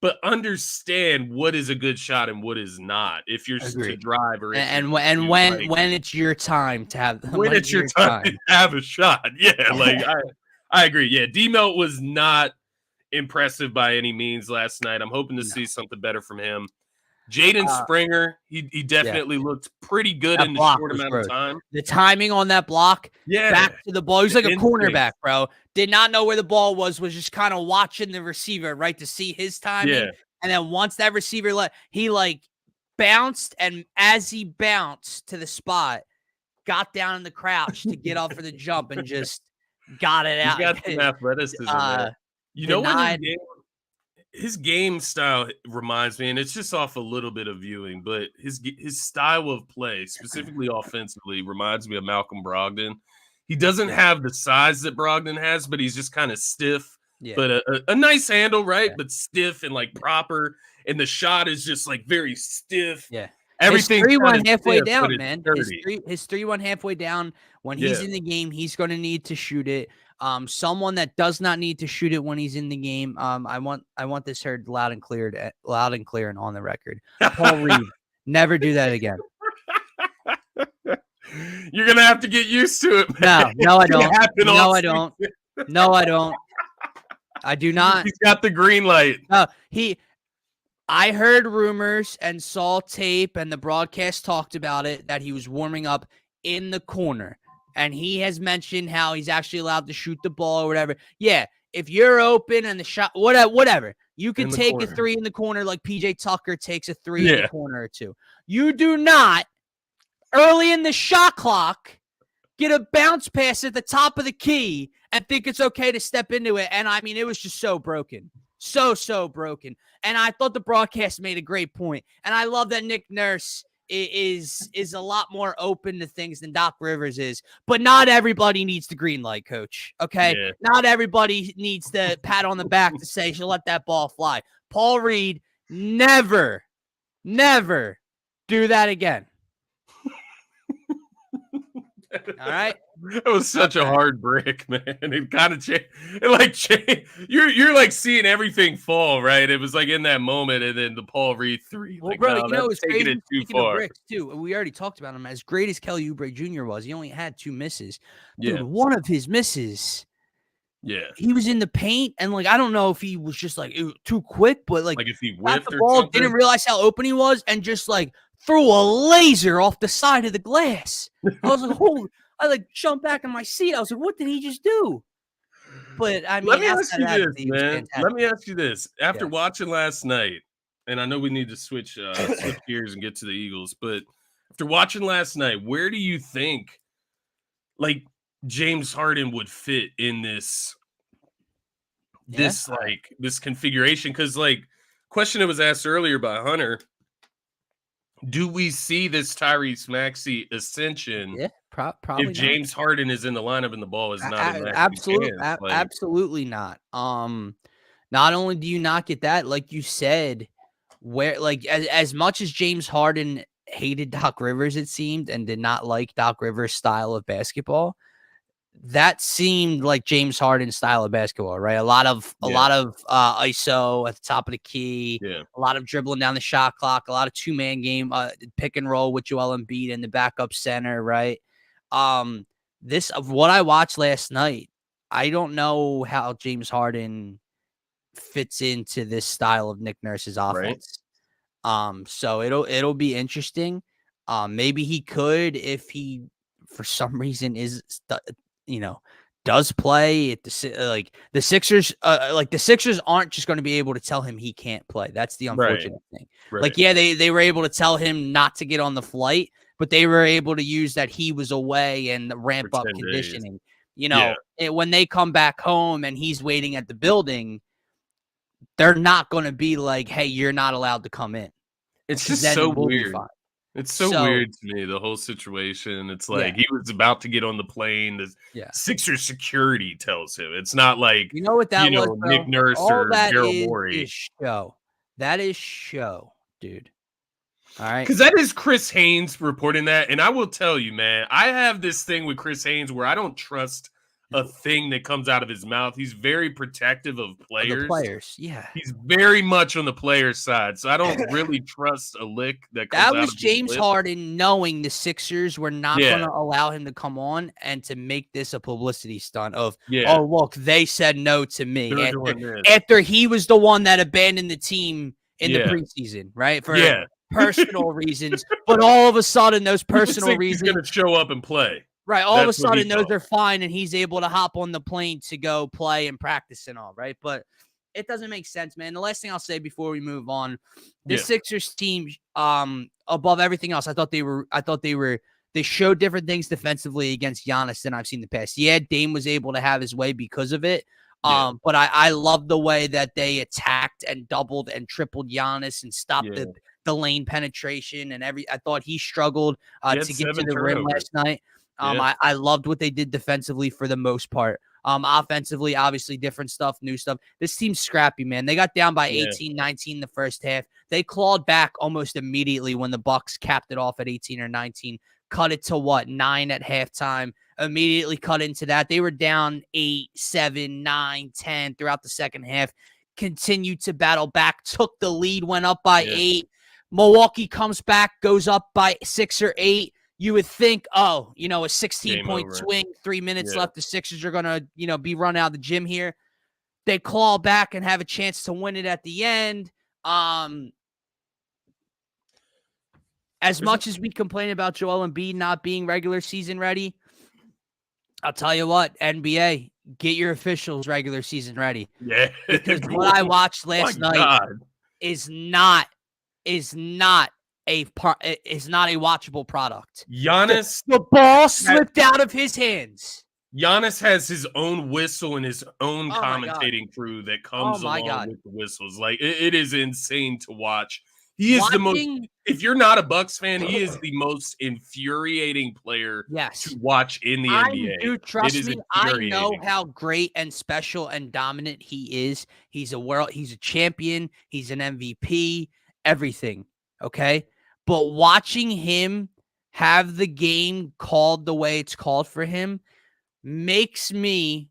but understand what is a good shot and what is not. If you're to drive or when it's your time to have it's your time to have a shot. Yeah, I agree. Yeah, D-Melt was not impressive by any means last night. I'm hoping to see something better from him. Jaden Springer, he definitely looked pretty good in the short amount of time. The timing on that block, back to the ball. He was like a cornerback, bro. Did not know where the ball was just kind of watching the receiver, right, to see his timing. Yeah. And then once that receiver he bounced, and as he bounced to the spot, got down in the crouch to get up for the jump and just got it out. He's got some athleticism. You know what? His game style reminds me, and it's just off a little bit of viewing, but his style of play, specifically offensively, reminds me of Malcolm Brogdon. He doesn't have the size that Brogdon has, but he's just kind of stiff, but a nice handle, right? Yeah. But stiff and proper, and the shot is just very stiff. Yeah. Everything 3-1 halfway down, man. His 3-1 halfway down. When he's in the game, he's going to need to shoot it. Someone that does not need to shoot it when he's in the game. I want this heard loud and clear and on the record. Paul Reed, never do that again. You're gonna have to get used to it, man. No, I don't. No, I don't. No, I don't. I do not. He's got the green light. I heard rumors and saw tape, and the broadcast talked about it, that he was warming up in the corner. And he has mentioned how he's actually allowed to shoot the ball or whatever. Yeah, if you're open and the shot, whatever. You can take a three in the corner like PJ Tucker takes a three in the corner or two. You do not, early in the shot clock, get a bounce pass at the top of the key and think it's okay to step into it. And, I mean, it was just so broken. So broken. And I thought the broadcast made a great point. And I love that Nick Nurse is a lot more open to things than Doc Rivers is. But not everybody needs the green light, Coach. Okay? Yeah. Not everybody needs the pat on the back to say she'll let that ball fly. Paul Reed, never do that again. All right. It was such a hard break, man. It kind of changed. You're like seeing everything fall, right? It was like in that moment, and then the Paul Reed three. Well, bro, it's taking it too far. Bricks too. We already talked about him. As great as Kelly Oubre Jr. was, he only had 2 misses. Dude, one of his misses. Yeah, he was in the paint, and like I don't know if he was just like too quick, but like if he whiffed the ball, didn't realize how open he was, and just like threw a laser off the side of the glass. I was like, holy. I like jumped back in my seat. I was like, what did he just do? But I mean, let me ask you this, man. Let me ask you this. After watching last night, and I know we need to switch gears and get to the Eagles, but after watching last night, where do you think like James Harden would fit in this configuration? Because like question that was asked earlier by Hunter. Do we see this Tyrese Maxey ascension? Yeah, probably. If James Harden is in the lineup and the ball is not in absolutely not. Not only do you not get that, like you said, where like as much as James Harden hated Doc Rivers, it seemed, and did not like Doc Rivers' style of basketball, that seemed like James Harden's style of basketball, right? A lot of ISO at the top of the key, a lot of dribbling down the shot clock, a lot of 2-man game, pick and roll with Joel Embiid in the backup center, right? This of what I watched last night, I don't know how James Harden fits into this style of Nick Nurse's offense. Right. So it'll be interesting. Maybe he could if he for some reason does play at the Sixers. The Sixers aren't just going to be able to tell him he can't play. That's the unfortunate thing. Right. Like, they were able to tell him not to get on the flight, but they were able to use that he was away and ramp up conditioning. Days. When they come back home and he's waiting at the building, they're not going to be like, "Hey, you're not allowed to come in." It's just so weird. It's so weird to me, the whole situation. It's like he was about to get on the plane. The Sixers security tells him. It's not like, what that was, Nick Nurse or Daryl Morey. Is show. That is show, dude. All right. Because that is Chris Haynes reporting that. And I will tell you, man, I have this thing with Chris Haynes where I don't trust a thing that comes out of his mouth. He's very protective of players. The players, yeah. He's very much on the player side, so I don't really trust a lick that comes out of his That was James Harden knowing the Sixers were not going to allow him to come on and to make this a publicity stunt of, oh, look, they said no to me. After he was the one that abandoned the team in the preseason, right? For personal reasons. But all of a sudden, those personal reasons. He's going to show up and play. Right, all of a sudden, those are fine, and he's able to hop on the plane to go play and practice and all, right? But it doesn't make sense, man. The last thing I'll say before we move on, this Sixers team, above everything else, I thought they showed different things defensively against Giannis than I've seen in the past. Yeah, Dame was able to have his way because of it, but I love the way that they attacked and doubled and tripled Giannis and stopped the lane penetration and I thought he struggled to get to the rim last night. I loved what they did defensively for the most part. Offensively, obviously different stuff, new stuff. This team's scrappy, man. They got down by 18-19 the first half. They clawed back almost immediately when the Bucks capped it off at 18 or 19. cut it to 9 at halftime, immediately cut into that. They were down 8, 7, 9, 10 throughout the second half, continued to battle back, took the lead, went up by 8. Milwaukee comes back, goes up by 6 or 8. You would think, a 16-point swing, 3 minutes left. The Sixers are going to, be run out of the gym here. They claw back and have a chance to win it at the end. As much as we complain about Joel Embiid not being regular season ready, I'll tell you what, NBA, get your officials regular season ready. Yeah. Because what I watched last night is not a watchable product. Giannis, the ball slipped out of his hands. Giannis has his own whistle and his own commentating crew that comes along with the whistles. Like it is insane to watch. He is the most. If you're not a Bucks fan, he is the most infuriating player to watch in the NBA. Dude, trust me, I know how great and special and dominant he is. He's a champion. He's an MVP. Everything. Okay, but watching him have the game called the way it's called for him makes me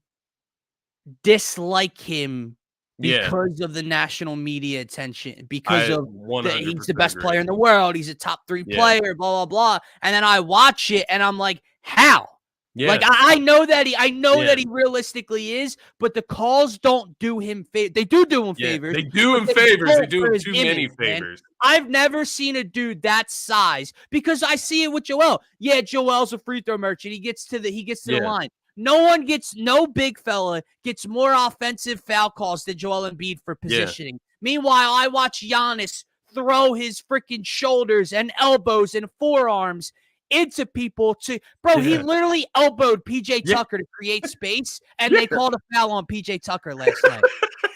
dislike him because of the national media attention, because he's the best player in the world. He's a top 3 player, blah, blah, blah. And then I watch it and I'm like, how? Yeah. Like I know that he realistically is, but the calls don't do him favors. They do him favors. They do him favors. They do him too many favors. I've never seen a dude that size, because I see it with Joel. Yeah, Joel's a free throw merchant. He gets to the line. No big fella gets more offensive foul calls than Joel Embiid for positioning. Meanwhile, I watch Giannis throw his freaking shoulders and elbows and forearms into people he literally elbowed PJ Tucker to create space, and they called a foul on PJ Tucker last night.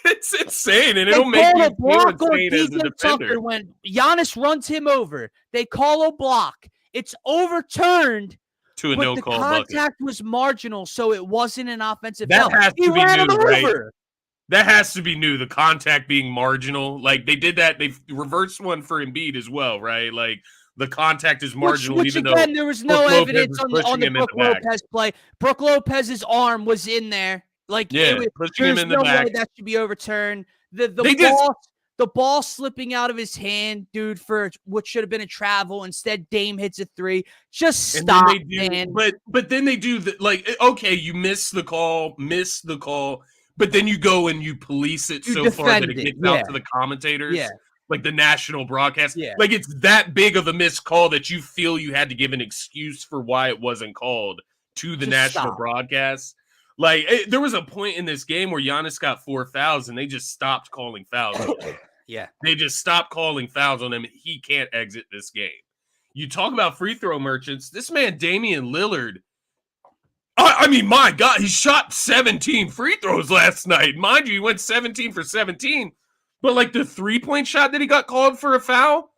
It's insane, and it'll make you feel insane as a defender. Tucker, when Giannis runs him over, they call a block. It's overturned. To a no-call bucket. The contact was marginal, so it wasn't an offensive foul. That has to be new, right? That has to be new, the contact being marginal. Like, they did that. They reversed one for Embiid as well, right? Like, the contact is marginal, which even again, though there was no evidence on the Brook Lopez play. Brook Lopez's arm was in there. Like, pushing him in the back. Way that should be overturned. The ball slipping out of his hand, dude, for what should have been a travel. Instead, Dame hits a 3. Just stop, man. But then they do okay, you miss the call, but then you go and you police it so far that it gets out to the commentators. Yeah. Like the national broadcast. Yeah. Like it's that big of a missed call that you feel you had to give an excuse for why it wasn't called to the national broadcast. Like there was a point in this game where Giannis got 4 fouls and they just stopped calling fouls on him. They just stopped calling fouls on him. He can't exit this game. You talk about free throw merchants. This man, Damian Lillard, I mean, my God, he shot 17 free throws last night. Mind you, he went 17 for 17. But like the 3-point shot that he got called for a foul,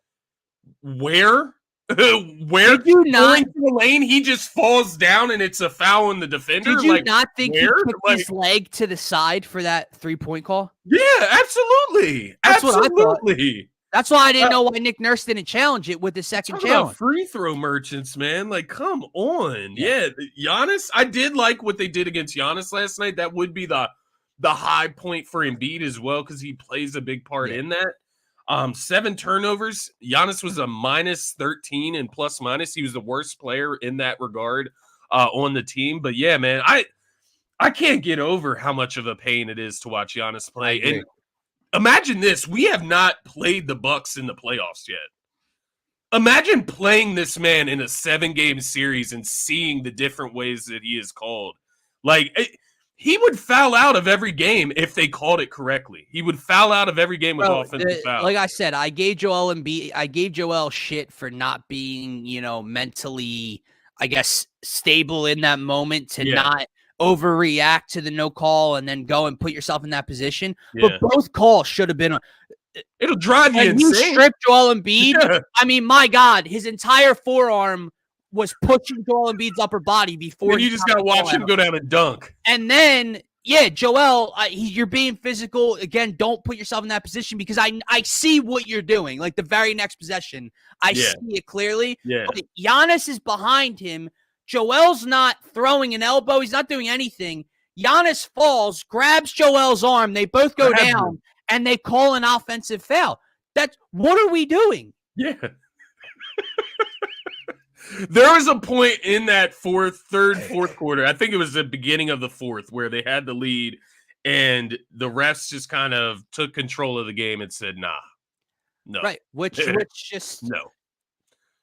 where did you not into the lane? He just falls down and it's a foul on the defender. Did you not think he put his leg to the side for that 3-point call? Yeah, absolutely. That's what I thought. That's why I didn't know why Nick Nurse didn't challenge it with the second challenge. Free throw merchants, man. Like, come on. Yeah, Giannis. I did like what they did against Giannis last night. That would be the high point for Embiid as well, because he plays a big part in that. 7 turnovers. Giannis was a -13 in plus minus. He was the worst player in that regard on the team. But yeah, man, I can't get over how much of a pain it is to watch Giannis play. And imagine this: we have not played the Bucks in the playoffs yet. Imagine playing this man in a 7-game series and seeing the different ways that he is called. Like he would foul out of every game if they called it correctly. He would foul out of every game with offensive foul. Like I said, I gave Joel shit for not being, mentally, I guess, stable in that moment to not overreact to the no call and then go and put yourself in that position. But both calls should have been. It'll drive you insane. You strip Joel Embiid. Yeah. I mean, my God, his entire forearm was pushing Joel Embiid's upper body before. And you just got to watch him go down and dunk. And then Yeah, Joel, you're being physical. Again, don't put yourself in that position because I see what you're doing. Like the very next possession, I Yeah, see it clearly. yeah. But Giannis is behind him. Joel's not throwing an elbow. He's not doing anything. Giannis falls, grabs Joel's arm. They both go Grabs down, him. and they call an offensive foul. What are we doing? Yeah. There was a point in that fourth quarter. I think it was the beginning of the fourth where they had the lead and the refs just kind of took control of the game and said, nah, no. Right. Which just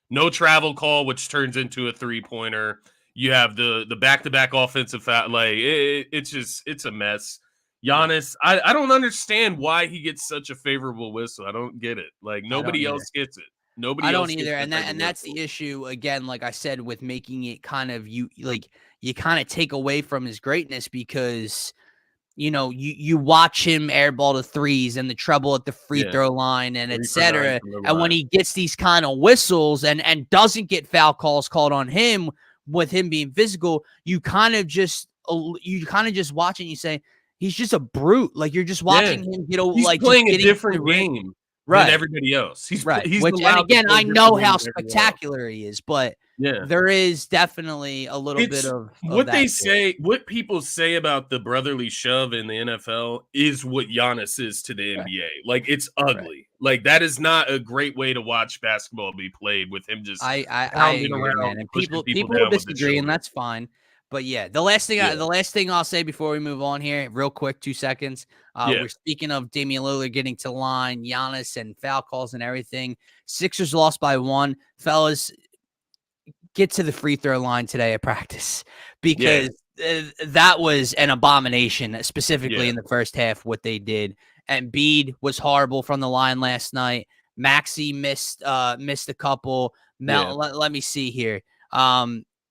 no travel call, which turns into a 3-pointer. You have the back-to-back offensive foul. Like it's a mess. Giannis, I don't understand why he gets such a favorable whistle. I don't get it. Like nobody else gets it. Nobody I don't else either, and that's the issue again. Like I said, with making it kind of you kind of take away from his greatness because you watch him airball to threes and the trouble at the free throw line and etc. And when he gets these kind of whistles and doesn't get foul calls called on him with him being physical, you kind of just watch it and you say he's just a brute. Like you're just watching him get playing a different game. Than everybody else. He's right. He's and again, I know how spectacular he is, but there is definitely a little bit of what they say. What people say about the brotherly shove in the NFL is what Giannis is to the NBA. Like it's ugly. Like that is not a great way to watch basketball be played with him just I agree, man. And people will disagree, and that's fine. But yeah, the last thing I'll say before we move on here, real quick, 2 seconds. We're speaking of Damian Lillard getting to line, Giannis and foul calls and everything. Sixers lost by 1. Fellas, get to the free throw line today at practice because that was an abomination, specifically in the first half, what they did. And Embiid was horrible from the line last night. Maxey missed a couple. Let me see here.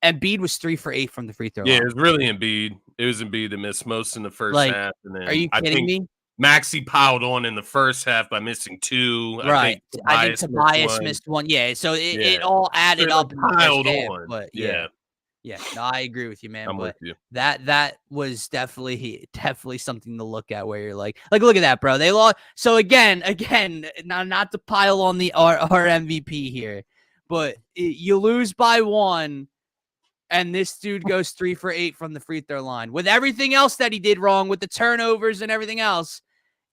Embiid was 3 for 8 from the free throw line. Yeah, it was really Embiid. It was Embiid that missed most in the first half. And then are you kidding me? Maxey piled on in the first half by missing 2. Right. I think Tobias missed 1. Yeah, so it all added up in the first half. But yeah, no, I agree with you, man. I'm but with you. That was definitely something to look at where you're like look at that, bro. They lost. So again, not to pile on our MVP here, but you lose by 1. And this dude goes 3 for 8 from the free throw line. With everything else that he did wrong, with the turnovers and everything else,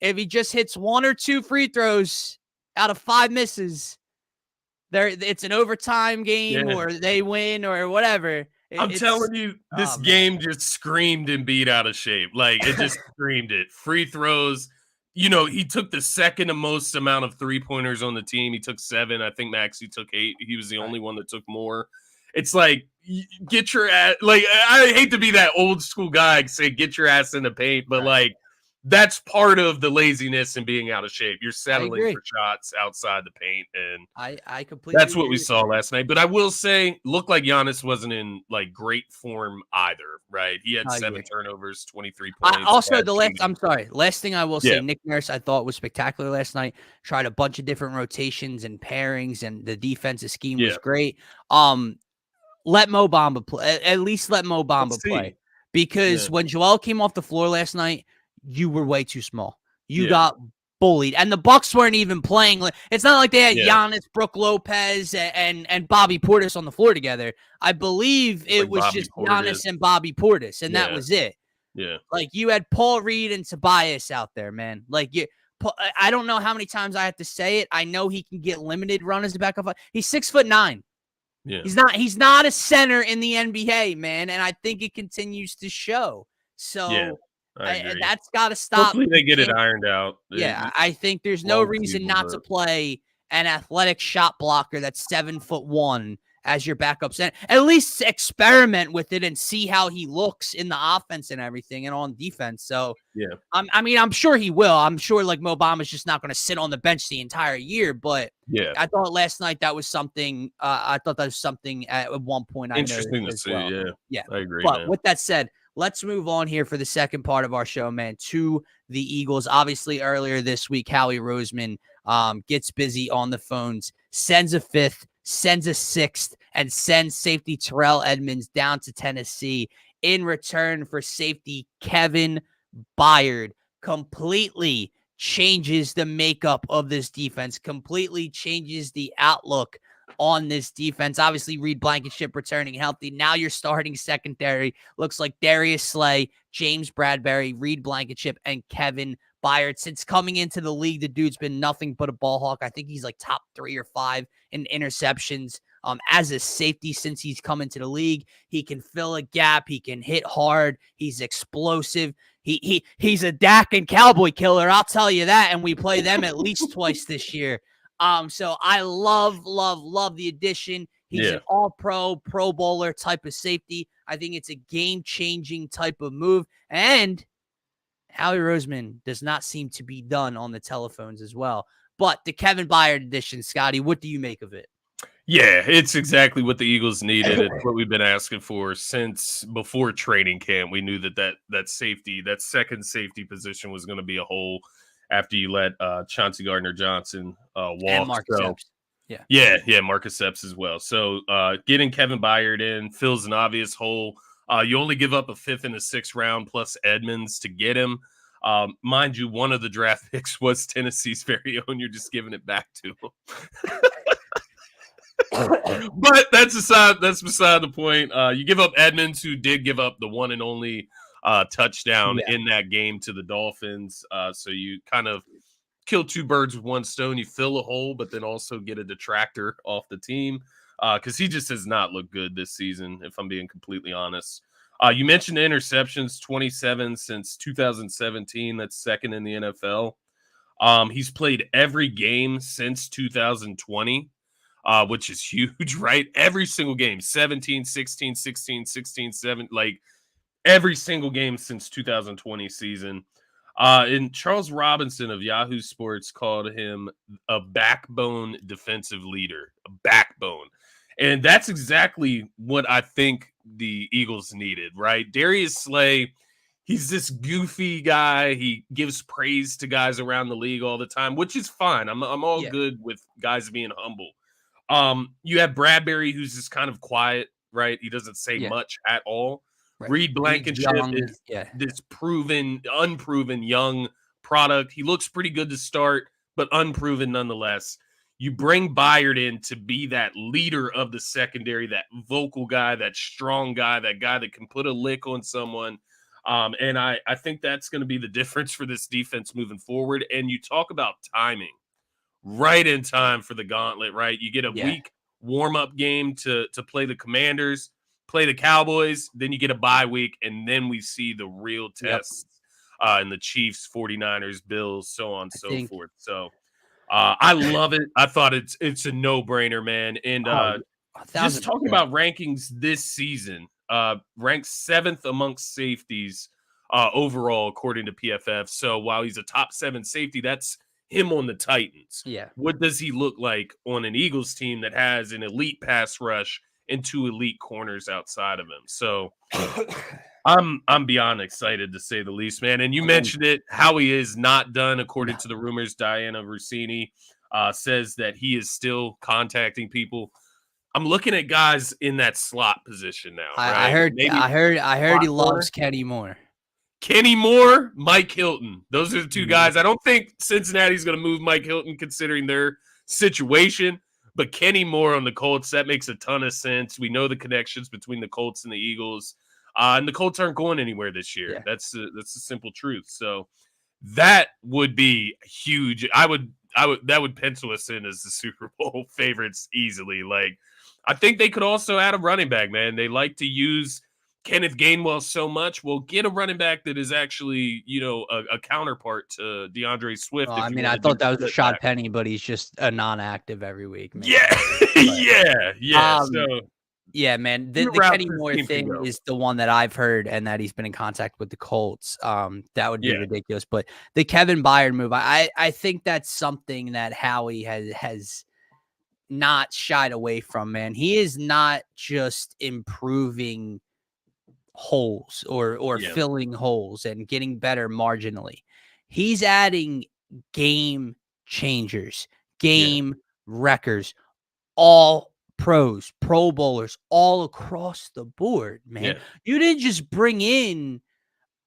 if he just hits 1 or 2 free throws out of 5 misses, it's an overtime game or they win or whatever. I'm telling you, this game just screamed Embiid out of shape. Like, it just screamed it. Free throws. He took the second most amount of 3-pointers on the team. He took 7. I think Maxey took 8. He was the only one that took more. It's like, get your ass. Like, I hate to be that old school guy and say, get your ass in the paint. But, like, that's part of the laziness and being out of shape. You're settling for shots outside the paint. And I completely that's what we saw last night. But I will say, looked like Giannis wasn't in, like, great form either, right? He had 7 turnovers, 23 points. Last thing I will say, Nick Nurse, I thought was spectacular last night. Tried a bunch of different rotations and pairings, and the defensive scheme was great. Let Mo Bamba play. At least let Mo Bamba play. Because when Joel came off the floor last night, you were way too small. You got bullied. And the Bucks weren't even playing. It's not like they had Giannis, Brook Lopez, and Bobby Portis on the floor together. I believe it was just Giannis and Bobby Portis, and that was it. Yeah. Like, you had Paul Reed and Tobias out there, man. Like, I don't know how many times I have to say it. I know he can get limited run as a backup. He's 6'9". Yeah. He's not a center in the NBA, man, and I think it continues to show. So that's got to stop. Hopefully they get it ironed out. Yeah, I think there's no reason not to play an athletic shot blocker that's 7'1" as your backup center. At least experiment with it and see how he looks in the offense and everything and on defense. So I'm sure he will. I'm sure like Mo Bamba's just not going to sit on the bench the entire year. But I thought last night that was something. I thought that was something at one point. Interesting to see. Well. Yeah, I agree. But with that said, let's move on here for the second part of our show, man, to the Eagles. Obviously, earlier this week, Howie Roseman gets busy on the phones, sends a 5th, sends a 6th, and sends safety Terrell Edmonds down to Tennessee in return for safety Kevin Byard. Completely changes the makeup of this defense, completely changes the outlook on this defense. Obviously, Reed Blankenship returning healthy. Now your starting secondary looks like Darius Slay, James Bradbury, Reed Blankenship, and Kevin Byard. Since coming into the league, the dude's been nothing but a ball hawk. I think he's like top 3 or 5 in interceptions. As a safety since he's come into the league. He can fill a gap. He can hit hard. He's explosive. He's a Dak and Cowboy killer. I'll tell you that. And we play them at least twice this year. So I love the addition. He's an all-pro, pro bowler type of safety. I think it's a game-changing type of move. And Howie Roseman does not seem to be done on the telephones as well. But the Kevin Byard addition, Scotty, what do you make of it? Yeah, it's exactly what the Eagles needed. It's what we've been asking for since before training camp. We knew that safety, that second safety position was going to be a hole after you let Chauncey Gardner-Johnson walk. And Marcus Epps. Yeah, Marcus Epps as well. So getting Kevin Byard in fills an obvious hole. You only give up a 5th and a 6th round plus Edmonds to get him. Mind you, one of the draft picks was Tennessee's very own. You're just giving it back to him. But that's beside the point. You give up Edmonds, who did give up the one and only touchdown in that game to the Dolphins. So you kind of kill 2 birds with one stone. You fill a hole, but then also get a detractor off the team because he just has not looked good this season, if I'm being completely honest. You mentioned the interceptions, 27 since 2017. That's second in the NFL. He's played every game since 2020. Which is huge, right? Every single game, 17, 16, 16, 16, 7, like every single game since 2020 season. And Charles Robinson of Yahoo Sports called him a backbone defensive leader, a backbone. And that's exactly what I think the Eagles needed, right? Darius Slay, he's this goofy guy. He gives praise to guys around the league all the time, which is fine. I'm all good with guys being humble. You have Bradbury, who's just kind of quiet, right? He doesn't say much at all. Right. Reed Blankenship is this unproven young product. He looks pretty good to start, but unproven nonetheless. You bring Byard in to be that leader of the secondary, that vocal guy, that strong guy, that guy that can put a lick on someone. And I think that's going to be the difference for this defense moving forward. And you talk about timing. Right in time for the gauntlet, right? You get a week warm-up game to play the Commanders, play the Cowboys, then you get a bye week, and then we see the real tests in the Chiefs, 49ers, Bills, so on and so forth. So I love it. I thought it's a no-brainer, man. And just talking about rankings this season, ranked 7th amongst safeties overall, according to PFF. So while he's a top 7 safety, that's him on the Titans. What does he look like on an Eagles team that has an elite pass rush and 2 elite corners outside of him? So I'm beyond excited, to say the least, man. And you mentioned it, Howie is not done, according to the rumors. Diana Rossini says that he is still contacting people. I'm looking at guys in that slot position now. I heard he loves Kenny Moore. Kenny Moore, Mike Hilton. Those are the 2 guys. I don't think Cincinnati's going to move Mike Hilton considering their situation, but Kenny Moore on the Colts, that makes a ton of sense. We know the connections between the Colts and the Eagles, and the Colts aren't going anywhere this year. That's the simple truth. So that would be huge. That would pencil us in as the Super Bowl favorites easily. Like, I think they could also add a running back, man. They like to use Kenneth Gainwell so much. We'll get a running back that is actually, a counterpart to DeAndre Swift. Well, I mean, I thought that was Rashad Penny, but he's just a non-active every week. Man. Yeah, man. The Kenny Moore thing is the one that I've heard, and that he's been in contact with the Colts. That would be ridiculous. But the Kevin Byard move, I think that's something that Howie has not shied away from, man. He is not just improving holes or filling holes and getting better marginally. He's adding game changers, game wreckers, all pros, Pro Bowlers, all across the board, man. Yeah. You didn't just bring in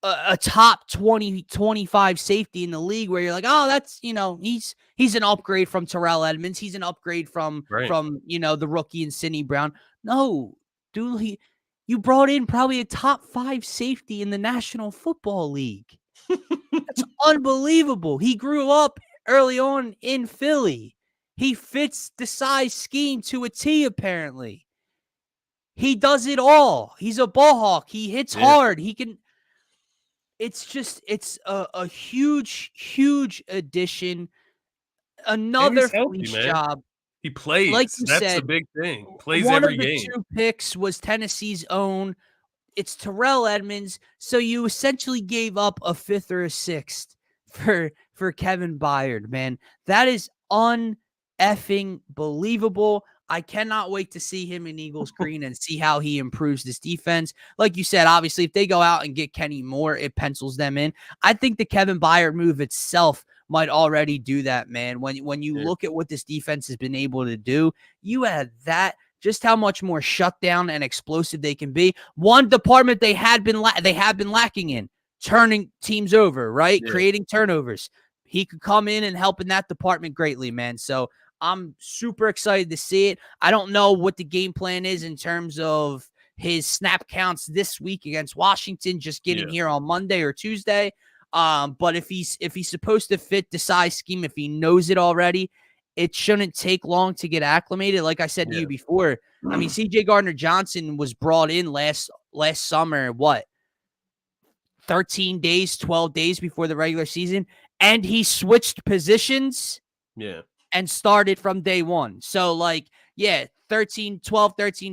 a top 20, 25 safety in the league where you're like, oh, that's, he's an upgrade from Terrell Edmonds. He's an upgrade from, Right. the rookie and Sidney Brown. No, dude, you brought in probably a top 5 safety in the National Football League. That's unbelievable. He grew up early on in Philly. He fits the size scheme to a T, apparently. He does it all. He's a ball hawk. He hits hard. He can. It's a huge, huge addition. Another healthy, fleece man. job. He plays. Like you That's the said, big thing. Plays one every of the game. 2 picks was Tennessee's own. It's Terrell Edmonds. So you essentially gave up a 5th or a 6th for Kevin Byard, man. That is un-effing believable. I cannot wait to see him in Eagles green and see how he improves this defense. Like you said, obviously, if they go out and get Kenny Moore, it pencils them in. I think the Kevin Byard move itself might already do that, man. When you look at what this defense has been able to do, you add that, just how much more shutdown and explosive they can be. One department they have been lacking in, turning teams over, right? Yeah. Creating turnovers. He could come in and help in that department greatly, man. So I'm super excited to see it. I don't know what the game plan is in terms of his snap counts this week against Washington, just getting here on Monday or Tuesday. But if he's supposed to fit the size scheme, if he knows it already, it shouldn't take long to get acclimated. Like I said to you before, I mean, CJ Gardner-Johnson was brought in last summer, 13 days, 12 days before the regular season, and he switched positions and started from day one. So, 13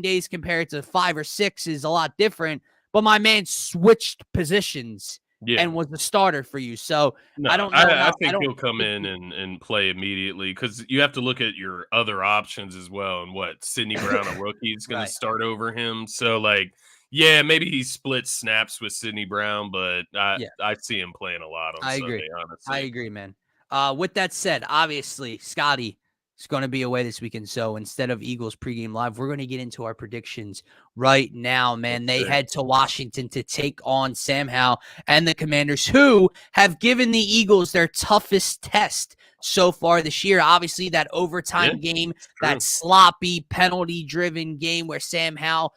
days compared to 5 or 6 is a lot different, but my man switched positions and was the starter for you. So no, I don't know. I think he'll come in and play immediately, because you have to look at your other options as well. And Sidney Brown, a rookie, is going to start over him. So maybe he splits snaps with Sidney Brown, but I see him playing a lot on Sunday, honestly. I agree, man. With that said, obviously, Scotty is going to be away this weekend. So instead of Eagles pregame live, we're going to get into our predictions right now, man. They head to Washington to take on Sam Howell and the Commanders, who have given the Eagles their toughest test so far this year. Obviously, that overtime game, that sloppy, penalty-driven game where Sam Howell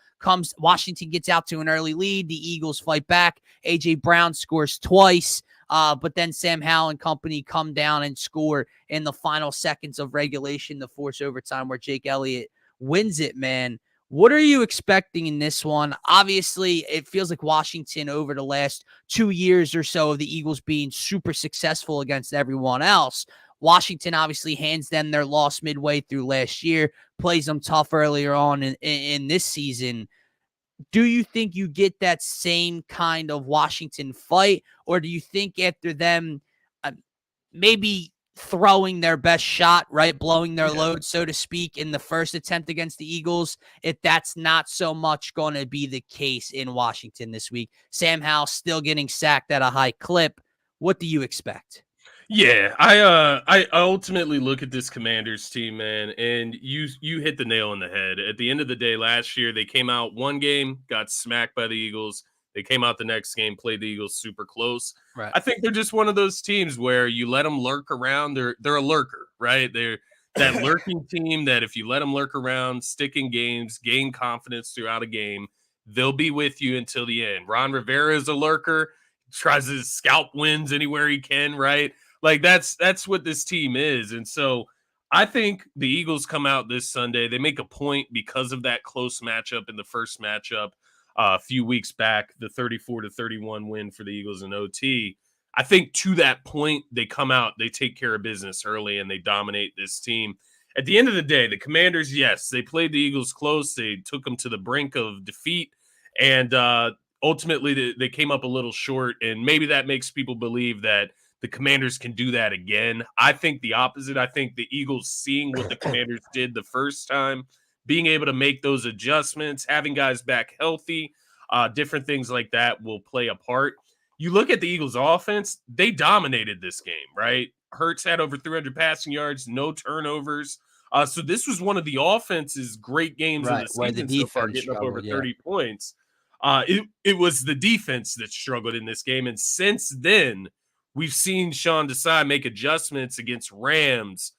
Washington gets out to an early lead. The Eagles fight back. A.J. Brown scores twice. But then Sam Howell and company come down and score in the final seconds of regulation to force overtime, where Jake Elliott wins it, man. What are you expecting in this one? Obviously, it feels like Washington, over the last 2 years or so of the Eagles being super successful against everyone else, Washington obviously hands them their loss midway through last year, plays them tough earlier on in this season. Do you think you get that same kind of Washington fight, or do you think after them maybe throwing their best shot, right, blowing their load, so to speak, in the first attempt against the Eagles, if that's not so much going to be the case in Washington this week? Sam Howell still getting sacked at a high clip. What do you expect? Yeah, I ultimately look at this Commanders team, man, and you hit the nail on the head. At the end of the day, last year they came out one game, got smacked by the Eagles. They came out the next game, played the Eagles super close. Right. I think they're just one of those teams where you let them lurk around. They're a lurker, right? They're that lurking team that if you let them lurk around, stick in games, gain confidence throughout a game, they'll be with you until the end. Ron Rivera is a lurker, tries to scalp wins anywhere he can, right? That's what this team is. And so I think the Eagles come out this Sunday. They make a point because of that close matchup in the first matchup a few weeks back, the 34-31 win for the Eagles in OT. I think to that point, they come out, they take care of business early, and they dominate this team. At the end of the day, the Commanders, yes, they played the Eagles close. They took them to the brink of defeat, and ultimately they came up a little short, and maybe that makes people believe that the Commanders can do that again. I think the opposite. I think the Eagles, seeing what the Commanders did the first time, being able to make those adjustments, having guys back healthy, different things like that will play a part. You look at the Eagles offense, they dominated this game, right? Hurts had over 300 passing yards, no turnovers. So this was one of the offense's great games of Right, the where the season so far, defense getting up over struggled, yeah. 30 points. It was the defense that struggled in this game. And since then, we've seen Sean Desai make adjustments against Rams,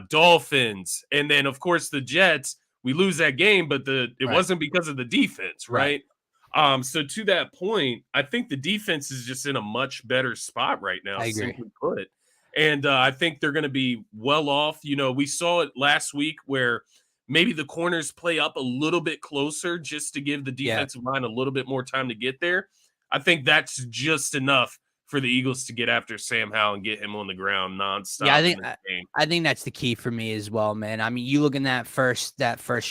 Dolphins, and then, of course, the Jets. We lose that game, but it Right, wasn't because of the defense, right. right? So to that point, I think the defense is just in a much better spot right now, I agree. simply put. And I think they're going to be well off. You know, we saw it last week where maybe the corners play up a little bit closer just to give the Yeah. defensive line a little bit more time to get there. I think that's just enough for the Eagles to get after Sam Howell and get him on the ground Yeah, nonstop in this game. I think that's the key for me as well, man. I mean, you look in that first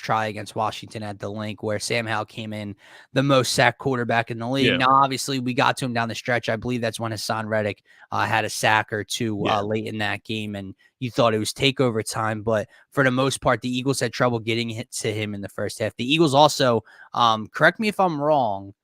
try against Washington at the link where Sam Howell came in the most sacked quarterback in the league. Yeah. Now, obviously, we got to him down the stretch. I believe that's when Hassan Reddick had a sack or two late in that game, and you thought it was takeover time. But for the most part, the Eagles had trouble getting hit to him in the first half. The Eagles also, correct me if I'm wrong,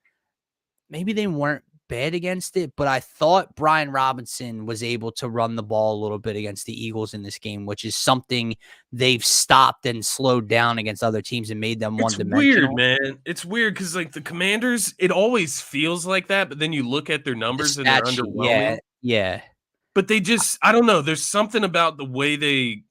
maybe they weren't bad against it, but I thought Brian Robinson was able to run the ball a little bit against the Eagles in this game, which is something they've stopped and slowed down against other teams and made them one-dimensional. Weird, man. It's weird because, like, the Commanders, it always feels like that, but then you look at their numbers and they're underwhelming. Yeah. But they just, I don't know. There's something about the way they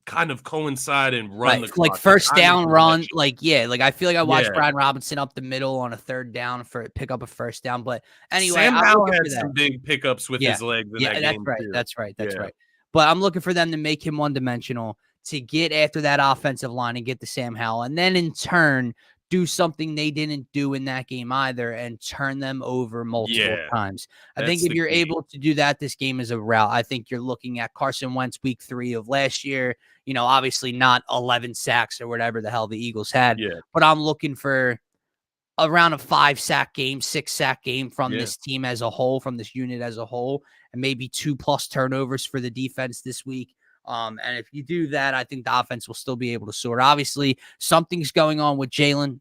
kind of coincide and run the Like clock. first Time down of run, possession. I feel like I watched Yeah. Brian Robinson up the middle on a third down for pick up a first down. But anyway, Sam I'm Howell looking had for some that. big pickups with his legs in that That's game right. too. That's right. That's Yeah. right. But I'm looking for them to make him one-dimensional, to get after that offensive line and get to Sam Howell, and then in turn do something they didn't do in that game either and turn them over multiple times. I think That's if the you're key. able to do that, this game is a rout. I think you're looking at Carson Wentz week 3 of last year. You know, obviously not 11 sacks or whatever the hell the Eagles had, Yeah. but I'm looking for around a 5-sack game, 6-sack game from Yeah. this team as a whole, from this unit as a whole, and maybe 2+ turnovers for the defense this week. And if you do that, I think the offense will still be able to soar. Obviously, something's going on with Jalen.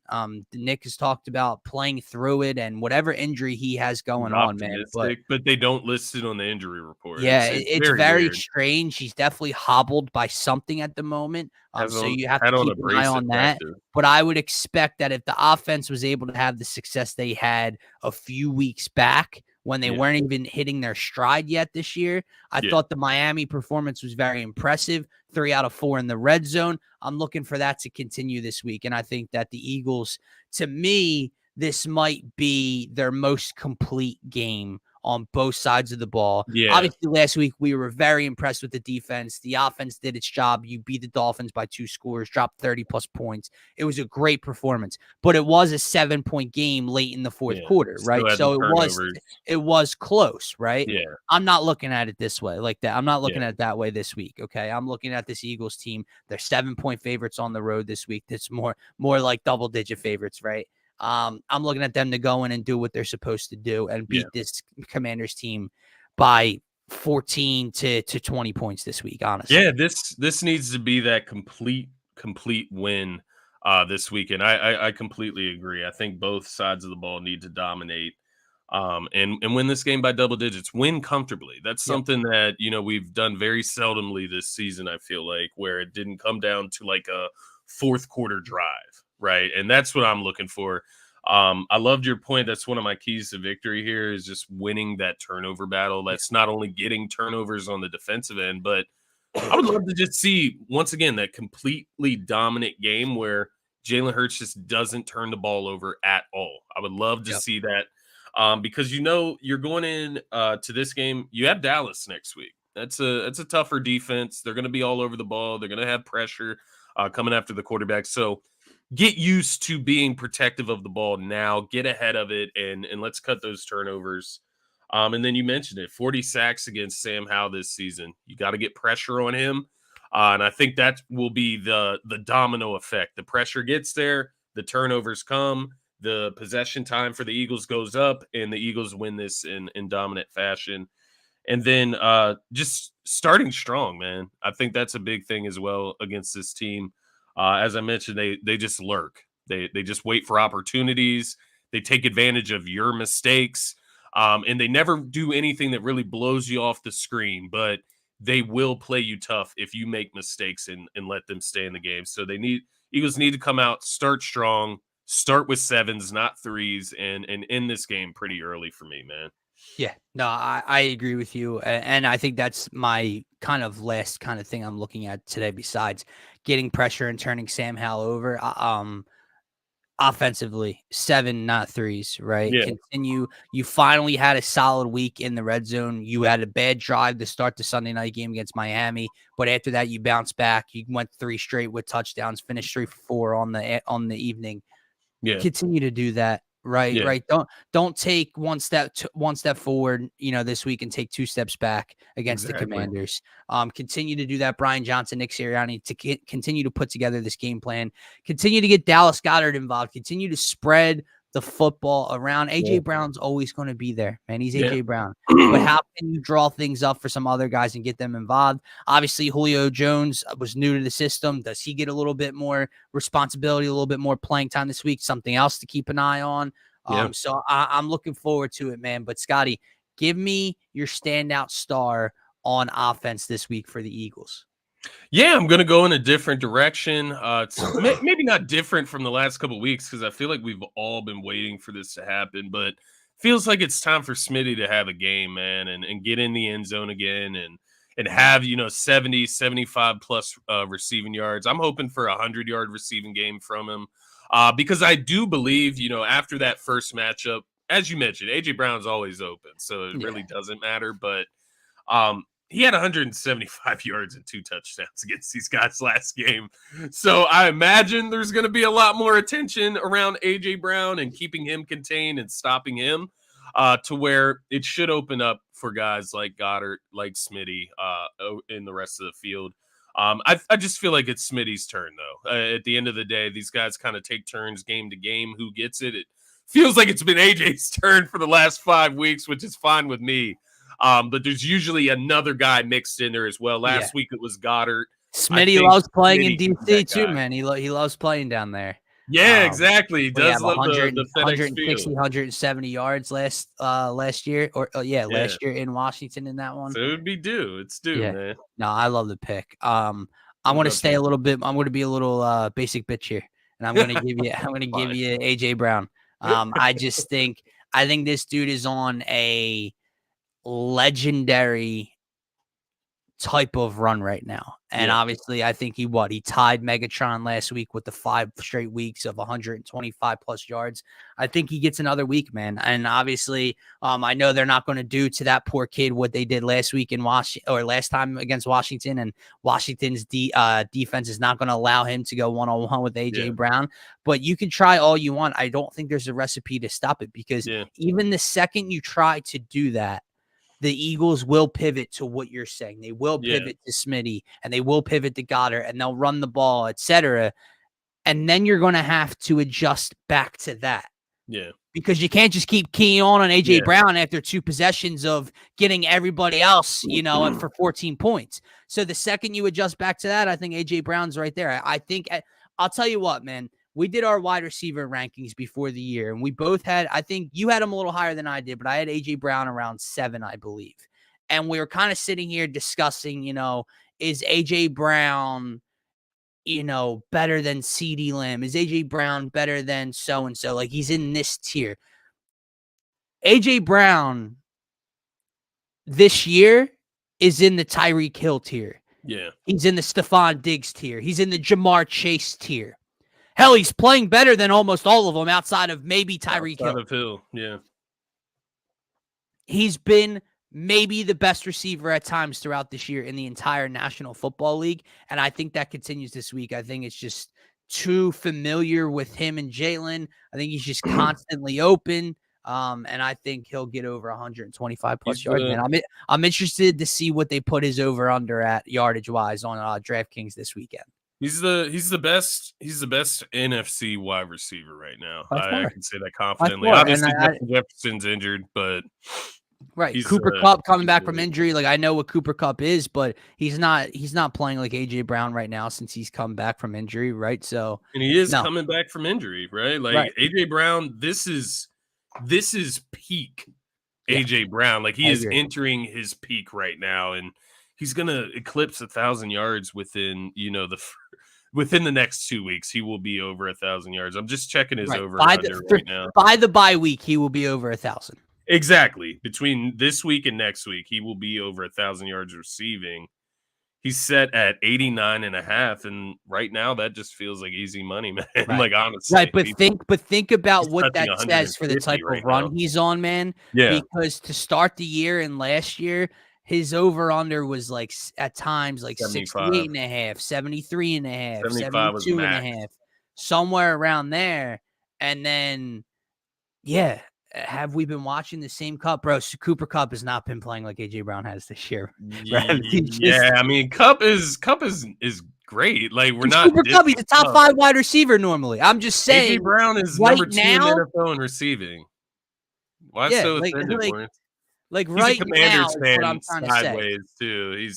Nick has talked about playing through it and whatever injury he has going on, man. But they don't list it on the injury report. Yeah, it's very weird. strange. He's definitely hobbled by something at the moment. So you have to keep an eye on that. But I would expect that if the offense was able to have the success they had a few weeks back when they weren't even hitting their stride yet this year, I thought the Miami performance was very impressive. 3 out of 4 in the red zone. I'm looking for that to continue this week. And I think that the Eagles, to me, this might be their most complete game on both sides of the ball. Yeah. Obviously, last week we were very impressed with the defense. The offense did its job. You beat the Dolphins by 2 scores, dropped 30+ points. It was a great performance, but it was a 7-point game late in the fourth quarter, right? So it was close, right? Yeah. I'm not looking at it this way like that. I'm not looking at it that way this week. Okay. I'm looking at this Eagles team. They're 7-point favorites on the road this week. That's more like double-digit favorites, right? I'm looking at them to go in and do what they're supposed to do and beat this Commanders team by 14 to 20 points this week, honestly. Yeah, this needs to be that complete win this weekend. I completely agree. I think both sides of the ball need to dominate and win this game by double digits, win comfortably. That's something that, you know, we've done very seldomly this season, I feel like, where it didn't come down to like a fourth quarter drive, right? And that's what I'm looking for. I loved your point. That's one of my keys to victory here is just winning that turnover battle. That's not only getting turnovers on the defensive end, but I would love to just see, once again, that completely dominant game where Jalen Hurts just doesn't turn the ball over at all. I would love to see that because, you know, you're going in to this game. You have Dallas next week. That's a tougher defense. They're going to be all over the ball. They're going to have pressure coming after the quarterback. So get used to being protective of the ball now. Get ahead of it, and let's cut those turnovers. And then you mentioned it, 40 sacks against Sam Howell this season. You got to get pressure on him. And I think that will be the domino effect. The pressure gets there, the turnovers come, the possession time for the Eagles goes up, and the Eagles win this in dominant fashion. And then just starting strong, man. I think that's a big thing as well against this team. As I mentioned, they just lurk. They just wait for opportunities. They take advantage of your mistakes. And they never do anything that really blows you off the screen. But they will play you tough if you make mistakes and let them stay in the game. So Eagles need to come out, start strong, start with 7s, not 3s, and end this game pretty early for me, man. Yeah, no, I agree with you. And I think that's my kind of last kind of thing I'm looking at today, besides getting pressure and turning Sam Howell over. Offensively, 7, not 3s, right? Yeah. Continue. You finally had a solid week in the red zone. You had a bad drive to start the Sunday night game against Miami, but after that, you bounced back. You went 3 straight with touchdowns, finished 3 for 4 on the evening. Yeah. Continue to do that. Right, Yeah. right. Don't take one step forward, this week and take 2 steps back against the Exactly. Commanders. Continue to do that. Brian Johnson, Nick Sirianni, to continue to put together this game plan. Continue to get Dallas Goedert involved. Continue to spread the football around. AJ Brown's always going to be there, man. He's AJ Brown. But how can you draw things up for some other guys and get them involved? Obviously, Julio Jones was new to the system. Does he get a little bit more responsibility, a little bit more playing time this week? Something else to keep an eye on. So I'm looking forward to it, man. But Scotty, give me your standout star on offense this week for the Eagles. Yeah, I'm gonna go in a different direction. It's maybe not different from the last couple of weeks, because I feel like we've all been waiting for this to happen, but feels like it's time for Smitty to have a game, man, and get in the end zone again and have 70, 75 plus receiving yards. I'm hoping for a 100-yard receiving game from him, because I do believe after that first matchup, as you mentioned, AJ Brown's always open, so it really doesn't matter, but he had 175 yards and 2 touchdowns against these guys last game. So I imagine there's going to be a lot more attention around A.J. Brown and keeping him contained and stopping him, to where it should open up for guys like Goddard, like Smitty, in the rest of the field. I just feel like it's Smitty's turn, though. At the end of the day, these guys kind of take turns game to game. Who gets it? It feels like it's been A.J.'s turn for the last 5 weeks, which is fine with me. But there's usually another guy mixed in there as well. Last week it was Goddard. Smitty loves playing in DC too, man. He loves playing down there. Yeah, exactly. He does love 100, the FedEx 160, 170 yards last year, last year in Washington in that one. So it would be due. It's due, man. No, I love the pick. I'm going to stay a little bit. I'm going to be a little basic bitch here, and I'm going to give you. I'm going to give you AJ Brown. I think this dude is on a legendary type of run right now. And obviously I think he tied Megatron last week with the 5 straight weeks of 125 plus yards. I think he gets another week, man. And obviously I know they're not going to do to that poor kid what they did last week in Washington, or last time against Washington, and Washington's defense is not going to allow him to go one-on-one with AJ Brown. But you can try all you want. I don't think there's a recipe to stop it, because even the second you try to do that, the Eagles will pivot to what you're saying. They will pivot to Smitty, and they will pivot to Goddard, and they'll run the ball, etc. And then you're going to have to adjust back to that. Yeah. Because you can't just keep keying on A.J. Brown after 2 possessions of getting everybody else, for 14 points. So the second you adjust back to that, I think A.J. Brown's right there. I think I'll tell you what, man. We did our wide receiver rankings before the year, and we both had, I think you had him a little higher than I did, but I had A.J. Brown around 7, I believe. And we were kind of sitting here discussing, is A.J. Brown, better than CeeDee Lamb? Is A.J. Brown better than so-and-so? Like, he's in this tier. A.J. Brown this year is in the Tyreek Hill tier. Yeah. He's in the Stephon Diggs tier. He's in the Jamar Chase tier. Hell, he's playing better than almost all of them outside of maybe Tyreek Hill. Yeah. He's been maybe the best receiver at times throughout this year in the entire National Football League, and I think that continues this week. I think it's just too familiar with him and Jalen. I think he's just constantly open, and I think he'll get over 125 plus yards. Man, I'm interested to see what they put his over/under at yardage-wise on DraftKings this weekend. He's the best NFC wide receiver right now. I can say that confidently. Obviously, Jefferson's injured, but Cooper Kupp coming back from injury. Like, I know what Cooper Kupp is, but he's not playing like AJ Brown right now since he's come back from injury, right? So, and he is coming back from injury, right? Like AJ Brown, this is peak AJ Brown. Like, he is entering his peak right now, and he's going to eclipse 1,000 yards within, within the next 2 weeks. He will be over 1,000 yards. I'm just checking his over and under right now. By the bye week, he will be over 1,000. Exactly. Between this week and next week, he will be over 1,000 yards receiving. He's set at 89.5, and right now that just feels like easy money, man. Right. Like, honestly, right? But think about what that says for the type right of run now. he's on, man. Yeah. Because to start the year and last year, his over under was like at times like 68.5, 73.5, 72.5, somewhere around there. And then, yeah. Have we been watching the same Cup, bro? So Cooper Kupp has not been playing like AJ Brown has this year. Yeah, I mean, Kupp is great. Like, we're not Cooper Kupp. He's a top 5 wide receiver normally. I'm just saying. AJ Brown is right number 2 now, in NFL in receiving. Why so offended, Lawrence? Like he's right a Commanders now, fan what I'm trying sideways to say. Too.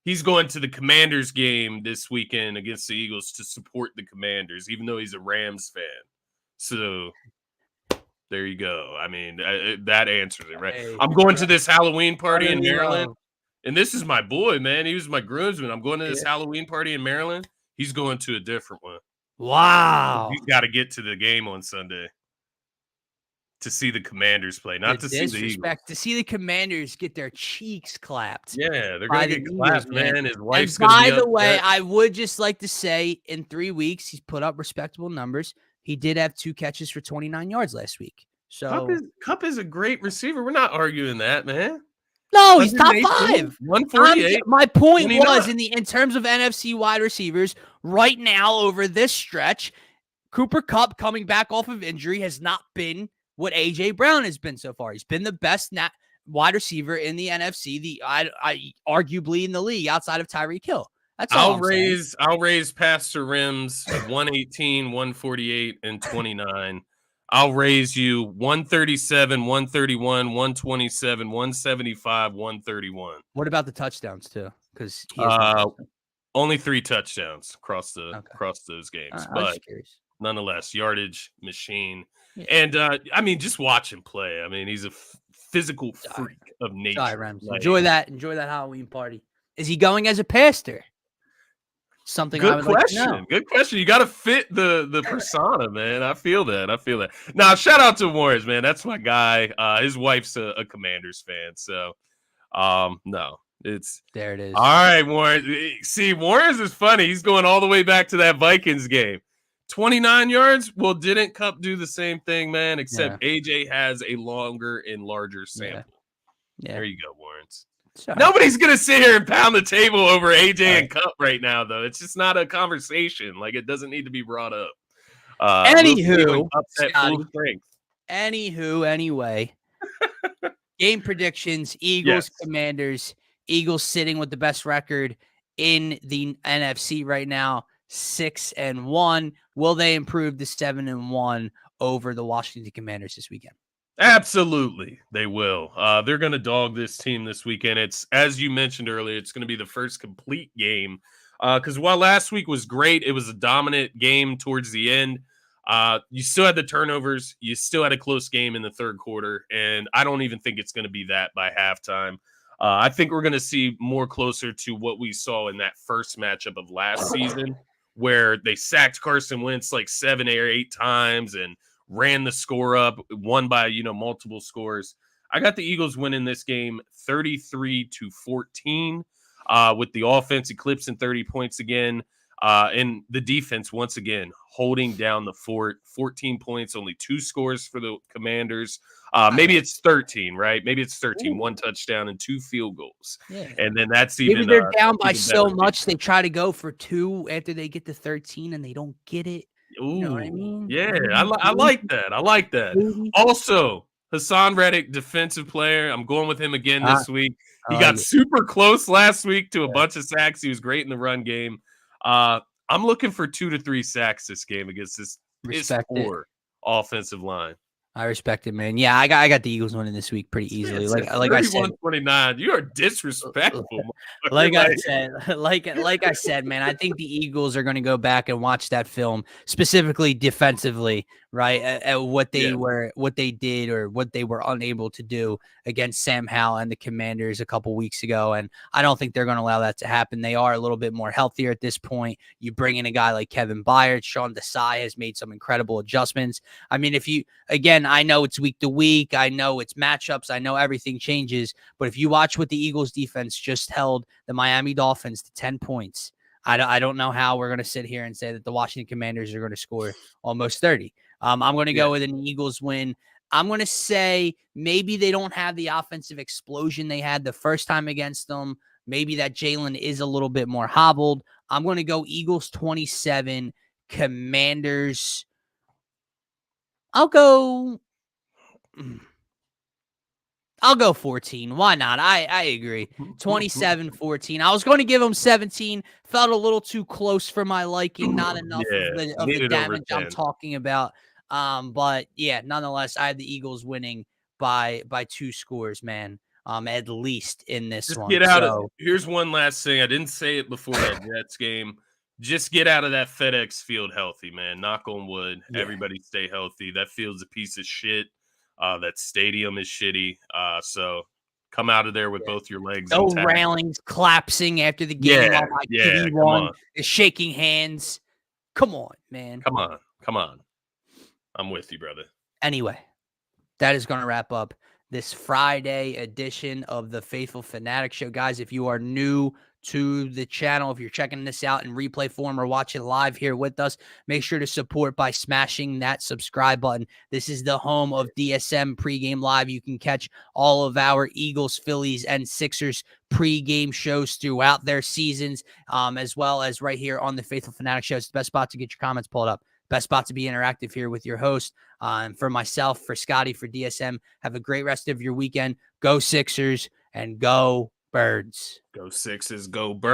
He's going to the Commanders game this weekend against the Eagles to support the Commanders, even though he's a Rams fan. So there you go. I mean, that answers it, right? Hey, I'm going to this Halloween party in Maryland, and this is my boy, man. He was my groomsman. I'm going to this Halloween party in Maryland. He's going to a different one. Wow. He's got to get to the game on Sunday to see the Commanders play, not to see the Eagles. To see the Commanders get their cheeks clapped. Yeah, they're going to get clapped, man. His wife's going to be upset. By the way, I would just like to say in 3 weeks, he's put up respectable numbers. He did have 2 catches for 29 yards last week. So Kupp is a great receiver. We're not arguing that, man. No, he's top 5. 148. My point was in terms of NFC wide receivers right now over this stretch, Cooper Kupp coming back off of injury has not been what AJ Brown has been so far. He's been the best wide receiver in the NFC, I arguably in the league outside of Tyreek Hill. That's all I'll raise Pastor Rims 118, 148, and 29. I'll raise you 137, 131, 127, 175, 131. What about the touchdowns too? Because only 3 touchdowns across those games, but nonetheless, yardage machine. Yeah. And I mean, just watch him play. I mean, he's a physical freak of nature. Like, enjoy that Halloween party. Is he going as a pastor? Something good I would question. Like to know. Good question. You got to fit the persona, man. I feel that. Now, shout out to Warrens, man. That's my guy. His wife's a Commanders fan, so no, it's there. It is. All right, Warrens. See, Warrens is funny. He's going all the way back to that Vikings game. 29 yards. Well, didn't Kupp do the same thing, man? Except AJ has a longer and larger sample. Yeah. There you go, Warrens. Sorry. Nobody's going to sit here and pound the table over AJ and Kupp right now, though. It's just not a conversation. Like, it doesn't need to be brought up. Anyway, game predictions, Eagles, Commanders. Eagles sitting with the best record in the NFC right now, 6-1. Will they improve to 7-1 over the Washington Commanders this weekend? Absolutely, they will. They're going to dog this team this weekend. It's, as you mentioned earlier, it's going to be the first complete game. Because while last week was great, it was a dominant game towards the end. You still had the turnovers. You still had a close game in the third quarter. And I don't even think it's going to be that by halftime. I think we're going to see more closer to what we saw in that first matchup of last season, where they sacked Carson Wentz like 7 or 8 times and ran the score up, won by, multiple scores. I got the Eagles winning this game 33-14 with the offense eclipsing 30 points again. And the defense, once again, holding down the fort. 14 points, only 2 scores for the Commanders. Maybe it's 13, right? Maybe it's 13. Ooh. 1 touchdown and 2 field goals. Yeah. And then that's even... Maybe they're down by so much, they try to go for 2 after they get to 13 and they don't get it. Ooh, you know what I mean? Yeah, I like that. Also, Hassan Reddick, defensive player. I'm going with him again this week. He got super close last week to a bunch of sacks. He was great in the run game. I'm looking for 2 to 3 sacks this game against this poor offensive line. I respect it, man. Yeah, I got the Eagles winning this week pretty easily. Like I said, 31-29. You are disrespectful. like I said, man. I think the Eagles are going to go back and watch that film, specifically defensively, right? At what Yeah. they did or what they were unable to do against Sam Howell and the Commanders a couple weeks ago. And I don't think they're going to allow that to happen. They are a little bit more healthier at this point. You bring in a guy like Kevin Byard. Sean Desai has made some incredible adjustments. I mean, again, I know it's week to week. I know it's matchups. I know everything changes. But if you watch what the Eagles defense just held the Miami Dolphins to 10 points, I don't know how we're going to sit here and say that the Washington Commanders are going to score almost 30. I'm going to go with an Eagles win. I'm going to say maybe they don't have the offensive explosion they had the first time against them. Maybe that Jalen is a little bit more hobbled. I'm going to go Eagles 27, Commanders. I'll go 14. Why not? I agree. 27-14. I was going to give them 17. Felt a little too close for my liking. Not enough of the damage I'm talking about. But yeah, nonetheless, I had the Eagles winning by 2 scores, man. At least in this Just one. get out of. Here's one last thing. I didn't say it before that Jets game. Just get out of that FedEx Field healthy, man. Knock on wood. Yeah. Everybody stay healthy. That field's a piece of shit. That stadium is shitty. So come out of there with both your legs. No railings collapsing after the game while my QB1 is shaking hands. Come on, man. Come on. I'm with you, brother. Anyway, that is going to wrap up this Friday edition of the Phaithful Phanatics Show. Guys, if you are new to the channel, if you're checking this out in replay form or watching live here with us, make sure to support by smashing that subscribe button. This is the home of DSM pregame live. You can catch all of our Eagles, Phillies, and Sixers pregame shows throughout their seasons, as well as right here on the Phaithful Phanatics Show. It's the best spot to get your comments pulled up. Best spot to be interactive here with your host. For myself, for Scotty, for DSM, have a great rest of your weekend. Go Sixers and go Birds. Go Sixers, go Birds.